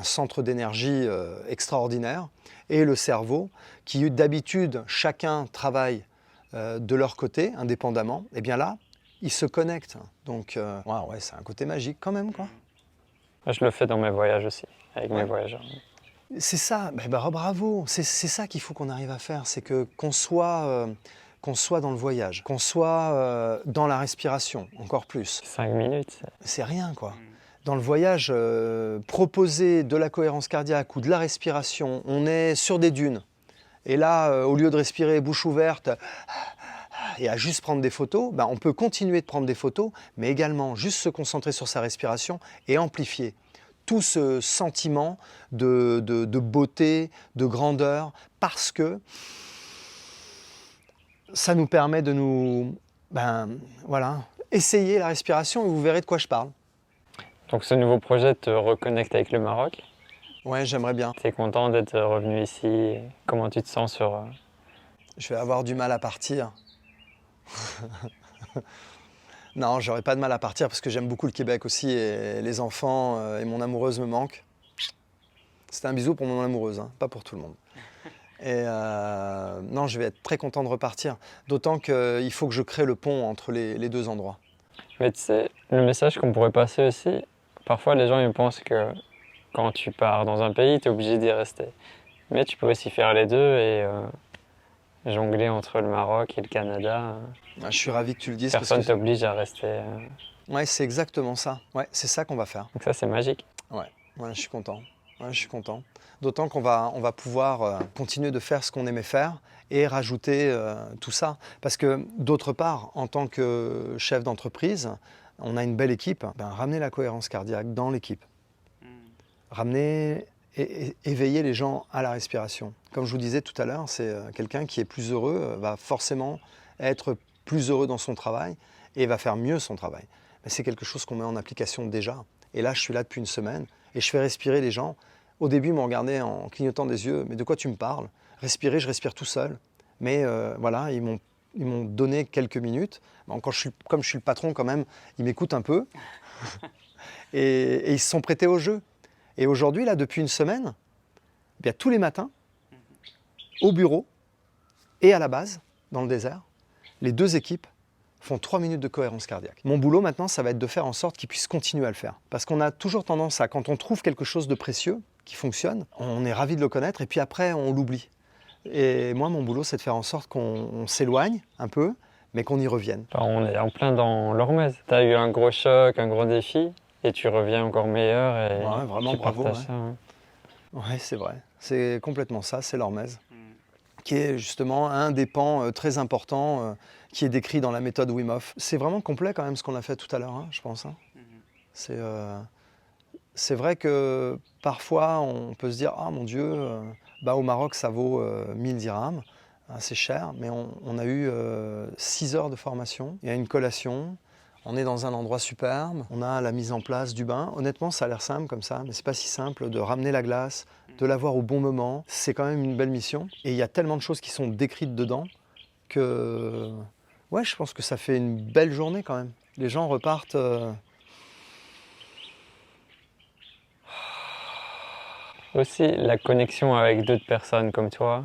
S1: centre d'énergie extraordinaire, et le cerveau qui d'habitude chacun travaille de leur côté, indépendamment, et bien là, ils se connectent. Donc ouais, c'est un côté magique quand même, quoi.
S3: Je le fais dans mes voyages aussi, avec mes voyageurs.
S1: C'est ça, bravo, c'est ça qu'il faut qu'on arrive à faire, c'est qu'on soit dans le voyage, qu'on soit dans la respiration, encore plus.
S3: 5 minutes.
S1: C'est rien, quoi. Dans le voyage, proposer de la cohérence cardiaque ou de la respiration, on est sur des dunes. Et là, au lieu de respirer bouche ouverte et à juste prendre des photos, on peut continuer de prendre des photos, mais également juste se concentrer sur sa respiration et amplifier tout ce sentiment de beauté, de grandeur, parce que ça nous permet de nous, essayer la respiration et vous verrez de quoi je parle.
S3: Donc ce nouveau projet te reconnecte avec le Maroc.
S1: Ouais, j'aimerais bien.
S3: Tu es content d'être revenu ici. Comment tu te sens sur...
S1: Je vais avoir du mal à partir. Non, j'aurais pas de mal à partir parce que j'aime beaucoup le Québec aussi et les enfants et mon amoureuse me manquent. C'était un bisou pour mon amoureuse, hein, pas pour tout le monde. Et non, je vais être très content de repartir. D'autant qu'il faut que je crée le pont entre les deux endroits.
S3: Mais tu sais, le message qu'on pourrait passer aussi, parfois les gens ils pensent que quand tu pars dans un pays, tu es obligé d'y rester. Mais tu peux aussi faire les deux et jongler entre le Maroc et le Canada.
S1: Ah, je suis ravi que tu le dises.
S3: Personne
S1: Parce
S3: t'oblige à rester.
S1: que... Ouais, c'est exactement ça. Ouais, c'est ça qu'on va faire.
S3: Donc ça, c'est magique.
S1: Ouais, je suis content. Ouais, je suis content. D'autant qu'on va pouvoir continuer de faire ce qu'on aimait faire et rajouter tout ça. Parce que d'autre part, en tant que chef d'entreprise, on a une belle équipe. Ben, ramener la cohérence cardiaque dans l'équipe. Ramener et éveiller les gens à la respiration. Comme je vous disais tout à l'heure, c'est quelqu'un qui est plus heureux, va forcément être plus heureux dans son travail et va faire mieux son travail. Mais c'est quelque chose qu'on met en application déjà. Et là, je suis là depuis une semaine et je fais respirer les gens. Au début, ils m'ont regardé en clignotant des yeux. Mais de quoi tu me parles? Respirer, je respire tout seul. Mais voilà, ils m'ont donné quelques minutes. Bon, comme je suis le patron quand même, ils m'écoutent un peu. et ils se sont prêtés au jeu. Et aujourd'hui, là, depuis une semaine, eh bien, tous les matins, au bureau et à la base, dans le désert, les deux équipes font 3 minutes de cohérence cardiaque. Mon boulot maintenant, ça va être de faire en sorte qu'ils puissent continuer à le faire. Parce qu'on a toujours tendance à, quand on trouve quelque chose de précieux, qui fonctionne, on est ravi de le connaître et puis après, on l'oublie. Et moi, mon boulot, c'est de faire en sorte qu'on s'éloigne un peu, mais qu'on y revienne.
S3: Enfin, on est en plein dans l'hormèse. Tu as eu un gros choc, un gros défi, et tu reviens encore meilleur et
S1: Ouais, vraiment,
S3: tu
S1: bravo.
S3: partages ça. Hein.
S1: Ouais, c'est vrai. C'est complètement ça, c'est l'hormèse, qui est justement un des pans très importants qui est décrit dans la méthode Wim Hof. C'est vraiment complet quand même ce qu'on a fait tout à l'heure, hein, je pense. Hein. C'est vrai que parfois on peut se dire « Ah mon Dieu, au Maroc ça vaut 1000 dirhams, hein, c'est cher », mais on a eu 6 heures de formation, il y a une collation, on est dans un endroit superbe, on a la mise en place du bain. Honnêtement, ça a l'air simple comme ça, mais c'est pas si simple de ramener la glace, de l'avoir au bon moment. C'est quand même une belle mission. Et il y a tellement de choses qui sont décrites dedans que, ouais, je pense que ça fait une belle journée quand même. Les gens repartent.
S3: Aussi, la connexion avec d'autres personnes comme toi.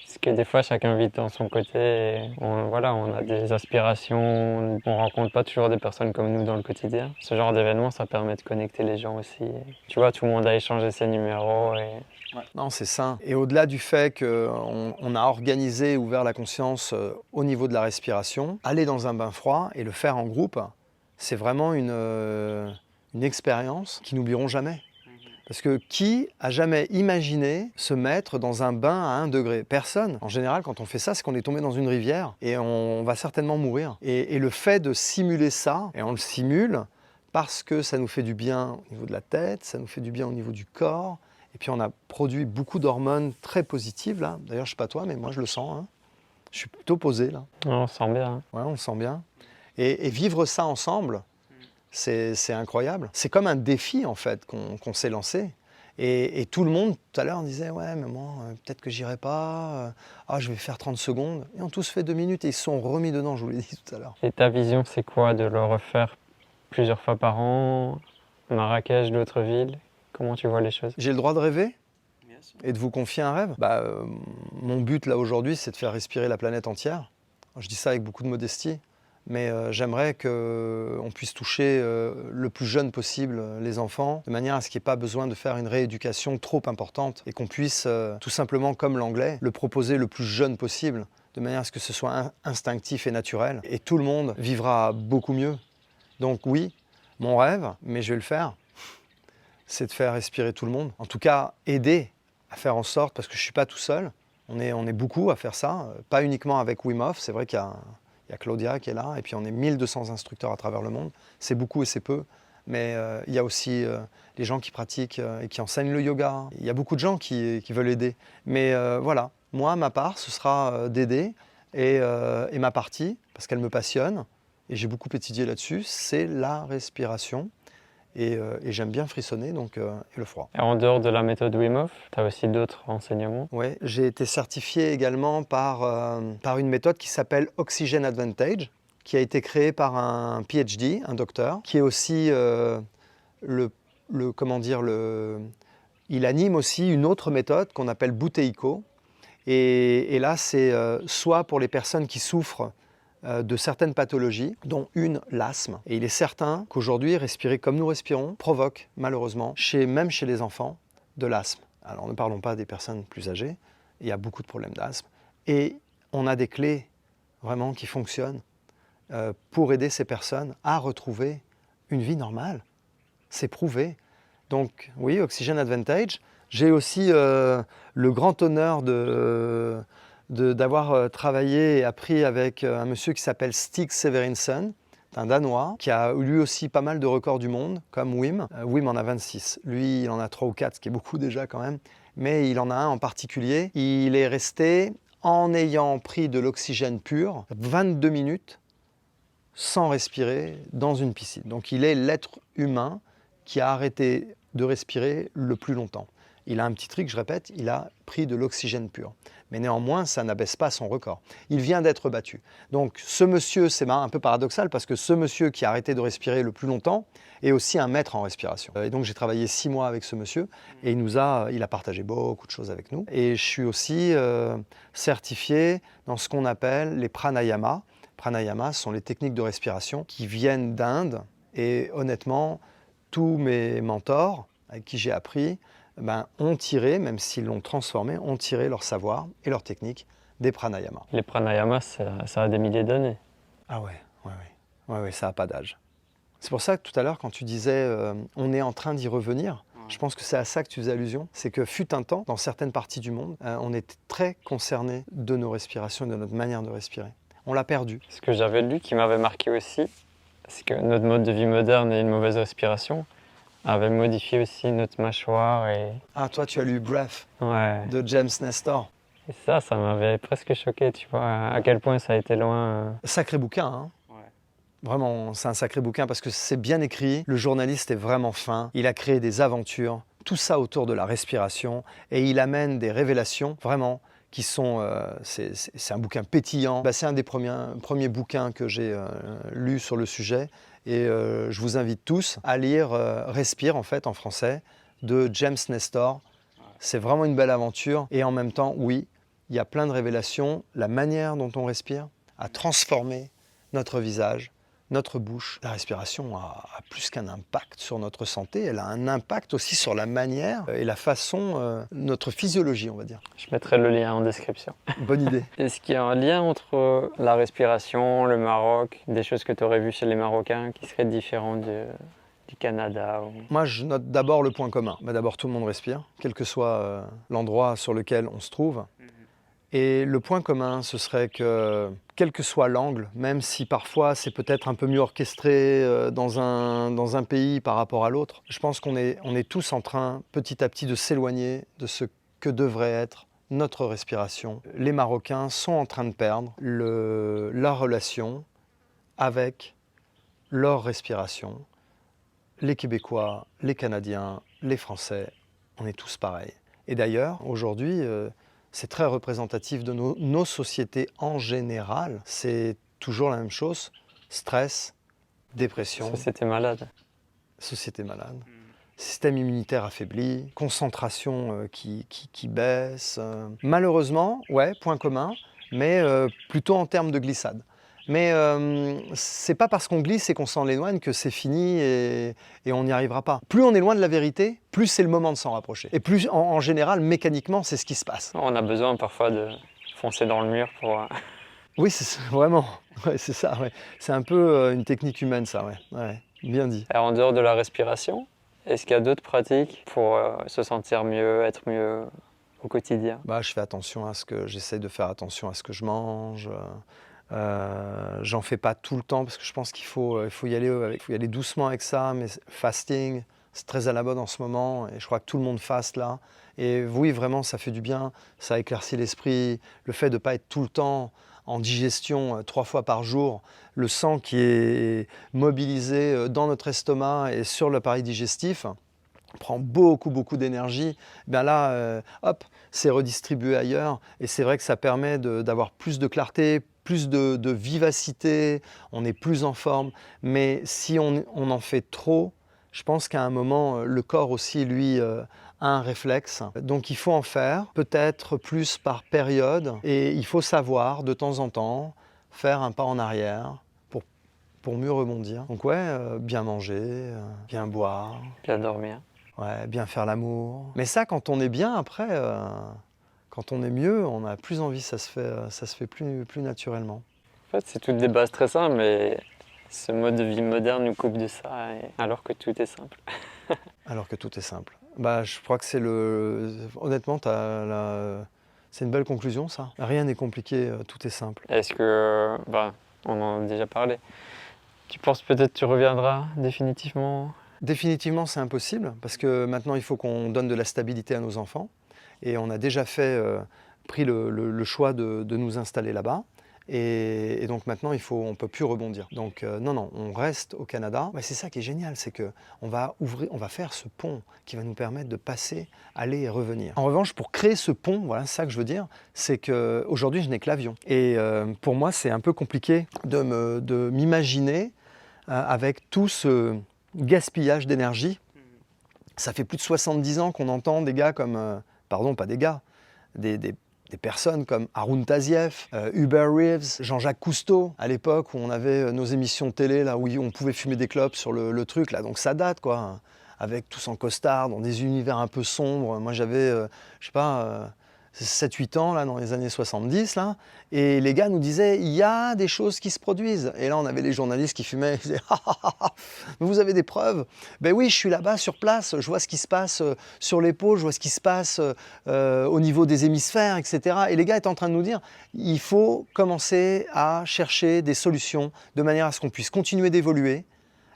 S3: Parce que des fois, chacun vit dans son côté. Et on a des aspirations. On rencontre pas toujours des personnes comme nous dans le quotidien. Ce genre d'événement, ça permet de connecter les gens aussi. Tu vois, tout le monde a échangé ses numéros. Et...
S1: Ouais. Non, c'est ça. Et au-delà du fait qu'on a organisé et ouvert la conscience au niveau de la respiration, aller dans un bain froid et le faire en groupe, c'est vraiment une expérience qu'ils n'oublieront jamais. Parce que qui a jamais imaginé se mettre dans un bain à 1 degré? Personne. En général, quand on fait ça, c'est qu'on est tombé dans une rivière et on va certainement mourir. Et le fait de simuler ça, et on le simule parce que ça nous fait du bien au niveau de la tête, ça nous fait du bien au niveau du corps, et puis on a produit beaucoup d'hormones très positives là. D'ailleurs, je sais pas toi, mais moi je le sens. Hein. Je suis plutôt posé là.
S3: On sent bien. Hein.
S1: Ouais, on le sent bien. Et vivre ça ensemble, c'est incroyable. C'est comme un défi en fait qu'on s'est lancé. Et tout le monde tout à l'heure disait « Ouais, maman, peut-être que j'irai pas. Je vais faire 30 secondes. » Et on tous fait 2 minutes et ils se sont remis dedans, je vous l'ai dit tout à l'heure.
S3: Et ta vision, c'est quoi? De le refaire plusieurs fois par an? Marrakech, d'autres villes? Comment tu vois les choses?
S1: J'ai le droit de rêver et de vous confier un rêve. Mon but là aujourd'hui, c'est de faire respirer la planète entière. Je dis ça avec beaucoup de modestie. Mais j'aimerais qu'on puisse toucher le plus jeune possible les enfants, de manière à ce qu'il n'y ait pas besoin de faire une rééducation trop importante et qu'on puisse tout simplement, comme l'anglais, le proposer le plus jeune possible, de manière à ce que ce soit instinctif et naturel. Et tout le monde vivra beaucoup mieux. Donc oui, mon rêve, mais je vais le faire, c'est de faire respirer tout le monde. En tout cas, aider à faire en sorte, parce que je ne suis pas tout seul, on est beaucoup à faire ça, pas uniquement avec Wim Hof, c'est vrai qu'il y a Claudia qui est là, et puis on est 1200 instructeurs à travers le monde. C'est beaucoup et c'est peu, mais il y a aussi les gens qui pratiquent et qui enseignent le yoga. Il y a beaucoup de gens qui veulent aider. Mais voilà, moi, ma part, ce sera d'aider, et ma partie, parce qu'elle me passionne, et j'ai beaucoup étudié là-dessus, c'est la respiration. Et j'aime bien frissonner, donc, et le froid.
S3: Et en dehors de la méthode Wim Hof, tu as aussi d'autres enseignements?
S1: Ouais, j'ai été certifié également par une méthode qui s'appelle Oxygen Advantage, qui a été créée par un PhD, un docteur, qui est aussi il anime aussi une autre méthode qu'on appelle Buteyko. Et là, c'est soit pour les personnes qui souffrent de certaines pathologies, dont une, l'asthme. Et il est certain qu'aujourd'hui, respirer comme nous respirons provoque malheureusement, même chez les enfants, de l'asthme. Alors ne parlons pas des personnes plus âgées, il y a beaucoup de problèmes d'asthme. Et on a des clés vraiment qui fonctionnent pour aider ces personnes à retrouver une vie normale. C'est prouvé. Donc oui, Oxygen Advantage. J'ai aussi le grand honneur d'avoir travaillé et appris avec un monsieur qui s'appelle Stig Severinsen, un Danois, qui a lui aussi pas mal de records du monde, comme Wim. Wim en a 26. Lui, il en a 3 ou 4, ce qui est beaucoup déjà quand même. Mais il en a un en particulier. Il est resté, en ayant pris de l'oxygène pur, 22 minutes sans respirer dans une piscine. Donc il est l'être humain qui a arrêté de respirer le plus longtemps. Il a un petit trick, je répète, il a pris de l'oxygène pur. Mais néanmoins, ça n'abaisse pas son record. Il vient d'être battu. Donc ce monsieur, c'est un peu paradoxal parce que ce monsieur qui a arrêté de respirer le plus longtemps est aussi un maître en respiration. Et donc j'ai travaillé 6 mois avec ce monsieur et il a partagé beaucoup de choses avec nous. Et je suis aussi certifié dans ce qu'on appelle les pranayamas. Pranayama sont les techniques de respiration qui viennent d'Inde. Et honnêtement, tous mes mentors avec qui j'ai appris ont tiré, même s'ils l'ont transformé, ont tiré leur savoir et leur technique des pranayamas.
S3: Les pranayamas, ça a des milliers d'années.
S1: Ah ouais, ça n'a pas d'âge. C'est pour ça que tout à l'heure, quand tu disais on est en train d'y revenir, je pense que c'est à ça que tu faisais allusion. C'est que fut un temps, dans certaines parties du monde, on était très concernés de nos respirations et de notre manière de respirer. On l'a perdu.
S3: Ce que j'avais lu qui m'avait marqué aussi, c'est que notre mode de vie moderne et une mauvaise respiration avait modifié aussi notre mâchoire.
S1: Ah, toi, tu as lu Breath de James Nestor.
S3: Et ça m'avait presque choqué, tu vois, à quel point ça a été loin.
S1: Sacré bouquin, hein. Vraiment, c'est un sacré bouquin parce que c'est bien écrit, le journaliste est vraiment fin, il a créé des aventures, tout ça autour de la respiration, et il amène des révélations, vraiment, qui sont... c'est un bouquin pétillant. C'est un des premiers bouquins que j'ai lu sur le sujet, et je vous invite tous à lire Respire, en fait, en français, de James Nestor. C'est vraiment une belle aventure, et en même temps, oui, il y a plein de révélations. La manière dont on respire a transformé notre visage, notre bouche. La respiration a plus qu'un impact sur notre santé, elle a un impact aussi sur la manière et la façon, notre physiologie, on va dire.
S3: Je mettrai le lien en description.
S1: Bonne idée.
S3: Est-ce qu'il y a un lien entre la respiration, le Maroc, des choses que tu aurais vues chez les Marocains qui seraient différentes du Canada
S1: Moi, je note d'abord le point commun. D'abord, tout le monde respire, quel que soit l'endroit sur lequel on se trouve. Et le point commun, ce serait que, quel que soit l'angle, même si parfois c'est peut-être un peu mieux orchestré dans un pays par rapport à l'autre, je pense qu'on est tous en train, petit à petit, de s'éloigner de ce que devrait être notre respiration. Les Marocains sont en train de perdre leur relation avec leur respiration. Les Québécois, les Canadiens, les Français, on est tous pareils. Et d'ailleurs, aujourd'hui, c'est très représentatif de nos sociétés en général. C'est toujours la même chose. Stress, dépression.
S3: Société malade.
S1: Société malade. Système immunitaire affaibli, concentration qui baisse. Malheureusement, point commun, mais plutôt en termes de glissade. Mais c'est pas parce qu'on glisse et qu'on s'en éloigne que c'est fini et on n'y arrivera pas. Plus on est loin de la vérité, plus c'est le moment de s'en rapprocher. Et plus, en général, mécaniquement, c'est ce qui se passe.
S3: On a besoin parfois de foncer dans le mur pour...
S1: Oui, c'est ça, vraiment. Ouais, c'est ça, ouais. C'est un peu une technique humaine, ça, ouais. Bien dit.
S3: Et en dehors de la respiration, est-ce qu'il y a d'autres pratiques pour se sentir mieux, être mieux au quotidien?
S1: Je fais attention j'essaie de faire attention à ce que je mange. J'en fais pas tout le temps parce que je pense qu'il faut y aller doucement avec ça, mais fasting, c'est très à la mode en ce moment et je crois que tout le monde faste là. Et oui, vraiment, ça fait du bien, ça éclaircit l'esprit, le fait de ne pas être tout le temps en digestion 3 fois par jour, le sang qui est mobilisé dans notre estomac et sur l'appareil digestif prend beaucoup d'énergie, bien là, hop, c'est redistribué ailleurs et c'est vrai que ça permet d'avoir plus de clarté, plus de vivacité, on est plus en forme. Mais si on en fait trop, je pense qu'à un moment, le corps aussi, lui, a un réflexe. Donc il faut en faire, peut-être plus par période, et il faut savoir de temps en temps faire un pas en arrière pour mieux rebondir. Donc ouais, bien manger, bien boire.
S3: Bien dormir.
S1: Ouais, bien faire l'amour. Mais ça, quand on est bien, après, quand on est mieux, on a plus envie, ça se fait plus naturellement.
S3: En fait, c'est toutes des bases très simples, mais ce mode de vie moderne nous coupe de ça, alors que tout est simple.
S1: Alors que tout est simple. Bah, je crois que c'est honnêtement, c'est une belle conclusion, ça. Rien n'est compliqué, tout est simple.
S3: Est-ce que, on en a déjà parlé, tu penses peut-être que tu reviendras définitivement?
S1: Définitivement, c'est impossible, parce que maintenant, il faut qu'on donne de la stabilité à nos enfants. Et on a déjà pris le choix de nous installer là-bas. Et donc maintenant, on ne peut plus rebondir. Donc non, on reste au Canada. Mais c'est ça qui est génial, c'est qu'on va faire ce pont qui va nous permettre de passer, aller et revenir. En revanche, pour créer ce pont, voilà, c'est ça que je veux dire, c'est qu'aujourd'hui, je n'ai que l'avion. Et pour moi, c'est un peu compliqué de m'imaginer avec tout ce gaspillage d'énergie. Ça fait plus de 70 ans qu'on entend des gars comme, pardon, pas des gars, des personnes comme Haroun Tazieff, Hubert Reeves, Jean-Jacques Cousteau, à l'époque où on avait nos émissions de télé, là où on pouvait fumer des clopes sur le truc, là, donc ça date, quoi, avec tous en costard, dans des univers un peu sombres. Moi, j'avais, je sais pas, 7-8 ans, là, dans les années 70, là, et les gars nous disaient, il y a des choses qui se produisent. Et là, on avait les journalistes qui fumaient, ils disaient, mais vous avez des preuves? Ben oui, je suis là-bas, sur place, je vois ce qui se passe sur l'épaule, je vois ce qui se passe au niveau des hémisphères, etc. Et les gars étaient en train de nous dire, il faut commencer à chercher des solutions de manière à ce qu'on puisse continuer d'évoluer,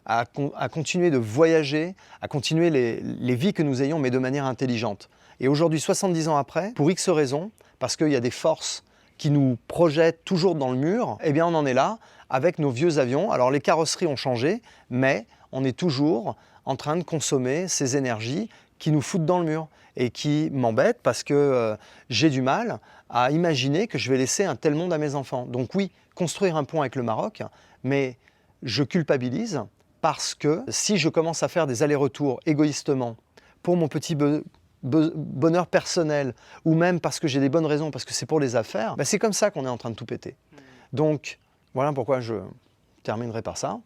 S1: à continuer de voyager, à continuer les vies que nous ayons, mais de manière intelligente. Et aujourd'hui, 70 ans après, pour X raisons, parce qu'il y a des forces qui nous projettent toujours dans le mur, eh bien on en est là, avec nos vieux avions. Alors les carrosseries ont changé, mais on est toujours en train de consommer ces énergies qui nous foutent dans le mur et qui m'embêtent parce que j'ai du mal à imaginer que je vais laisser un tel monde à mes enfants. Donc oui, construire un pont avec le Maroc, mais je culpabilise parce que si je commence à faire des allers-retours égoïstement pour mon petit bonheur personnel, ou même parce que j'ai des bonnes raisons, parce que c'est pour les affaires, ben c'est comme ça qu'on est en train de tout péter. Donc, voilà pourquoi je terminerai par ça.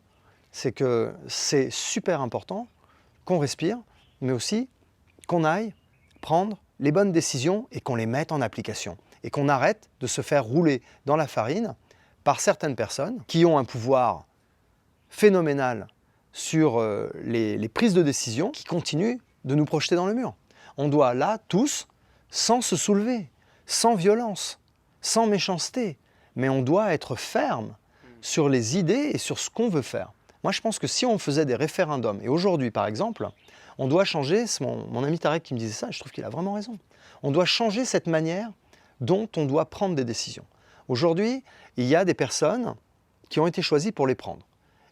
S1: C'est que c'est super important qu'on respire, mais aussi qu'on aille prendre les bonnes décisions et qu'on les mette en application. Et qu'on arrête de se faire rouler dans la farine par certaines personnes qui ont un pouvoir phénoménal sur les prises de décision, qui continuent de nous projeter dans le mur. On doit là, tous, sans se soulever, sans violence, sans méchanceté, mais on doit être ferme sur les idées et sur ce qu'on veut faire. Moi, je pense que si on faisait des référendums, et aujourd'hui, par exemple, on doit changer, c'est mon ami Tarek qui me disait ça, je trouve qu'il a vraiment raison, on doit changer cette manière dont on doit prendre des décisions. Aujourd'hui, il y a des personnes qui ont été choisies pour les prendre.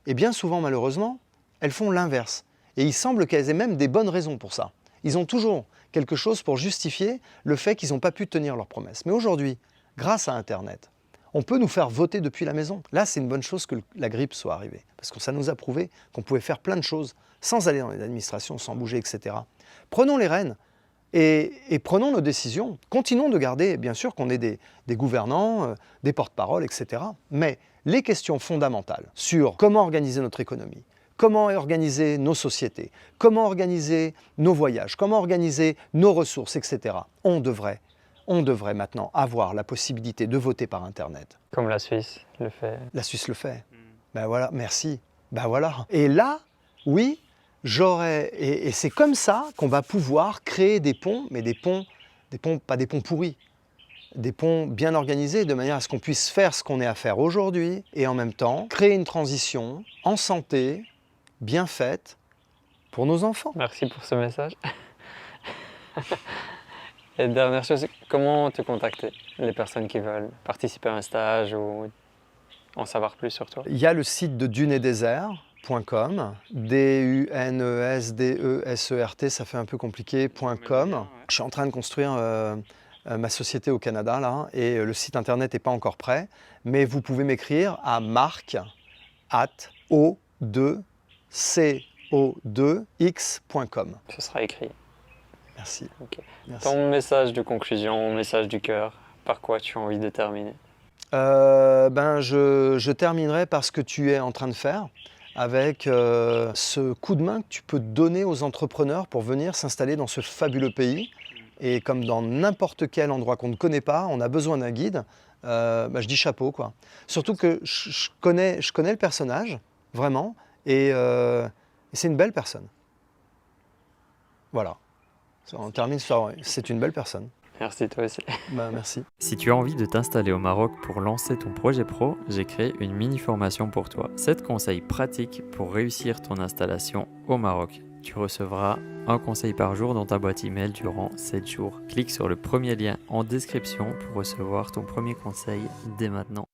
S1: Et bien souvent, malheureusement, elles font l'inverse. Et il semble qu'elles aient même des bonnes raisons pour ça. Ils ont toujours quelque chose pour justifier le fait qu'ils n'ont pas pu tenir leurs promesses. Mais aujourd'hui, grâce à Internet, on peut nous faire voter depuis la maison. Là, c'est une bonne chose que la grippe soit arrivée, parce que ça nous a prouvé qu'on pouvait faire plein de choses sans aller dans les administrations, sans bouger, etc. Prenons les rênes et prenons nos décisions. Continuons de garder, bien sûr, qu'on ait des gouvernants, des porte-paroles, etc. Mais les questions fondamentales sur comment organiser notre économie, comment organiser nos sociétés, comment organiser nos voyages, comment organiser nos ressources, etc. On devrait maintenant avoir la possibilité de voter par Internet.
S3: Comme la Suisse le fait.
S1: La Suisse le fait. Ben voilà, merci. Ben voilà. Et là, oui, et c'est comme ça qu'on va pouvoir créer des ponts, mais des ponts, pas des ponts pourris, des ponts bien organisés de manière à ce qu'on puisse faire ce qu'on est à faire aujourd'hui et en même temps créer une transition en santé, bien faite pour nos enfants.
S3: Merci pour ce message. Et dernière chose, comment te contacter? Les personnes qui veulent participer à un stage ou en savoir plus sur toi?
S1: Il y a le site de dunedesert.com, DUNESDESERT, ça fait un peu compliqué, .com. Je suis en train de construire ma société au Canada, là, et le site internet n'est pas encore prêt, mais vous pouvez m'écrire à marc@o2co2x.com.
S3: Ce sera écrit.
S1: Merci.
S3: Ok.
S1: Merci.
S3: Ton message de conclusion, message du cœur, par quoi tu as envie de terminer?
S1: Je terminerai par ce que tu es en train de faire, avec ce coup de main que tu peux donner aux entrepreneurs pour venir s'installer dans ce fabuleux pays. Et comme dans n'importe quel endroit qu'on ne connaît pas, on a besoin d'un guide, je dis chapeau, quoi. Surtout que je connais le personnage, vraiment, et c'est une belle personne. Voilà. On termine sur c'est une belle personne.
S3: Merci, toi aussi.
S1: Merci.
S2: Si tu as envie de t'installer au Maroc pour lancer ton projet pro, j'ai créé une mini-formation pour toi. 7 conseils pratiques pour réussir ton installation au Maroc. Tu recevras un conseil par jour dans ta boîte email durant 7 jours. Clique sur le premier lien en description pour recevoir ton premier conseil dès maintenant.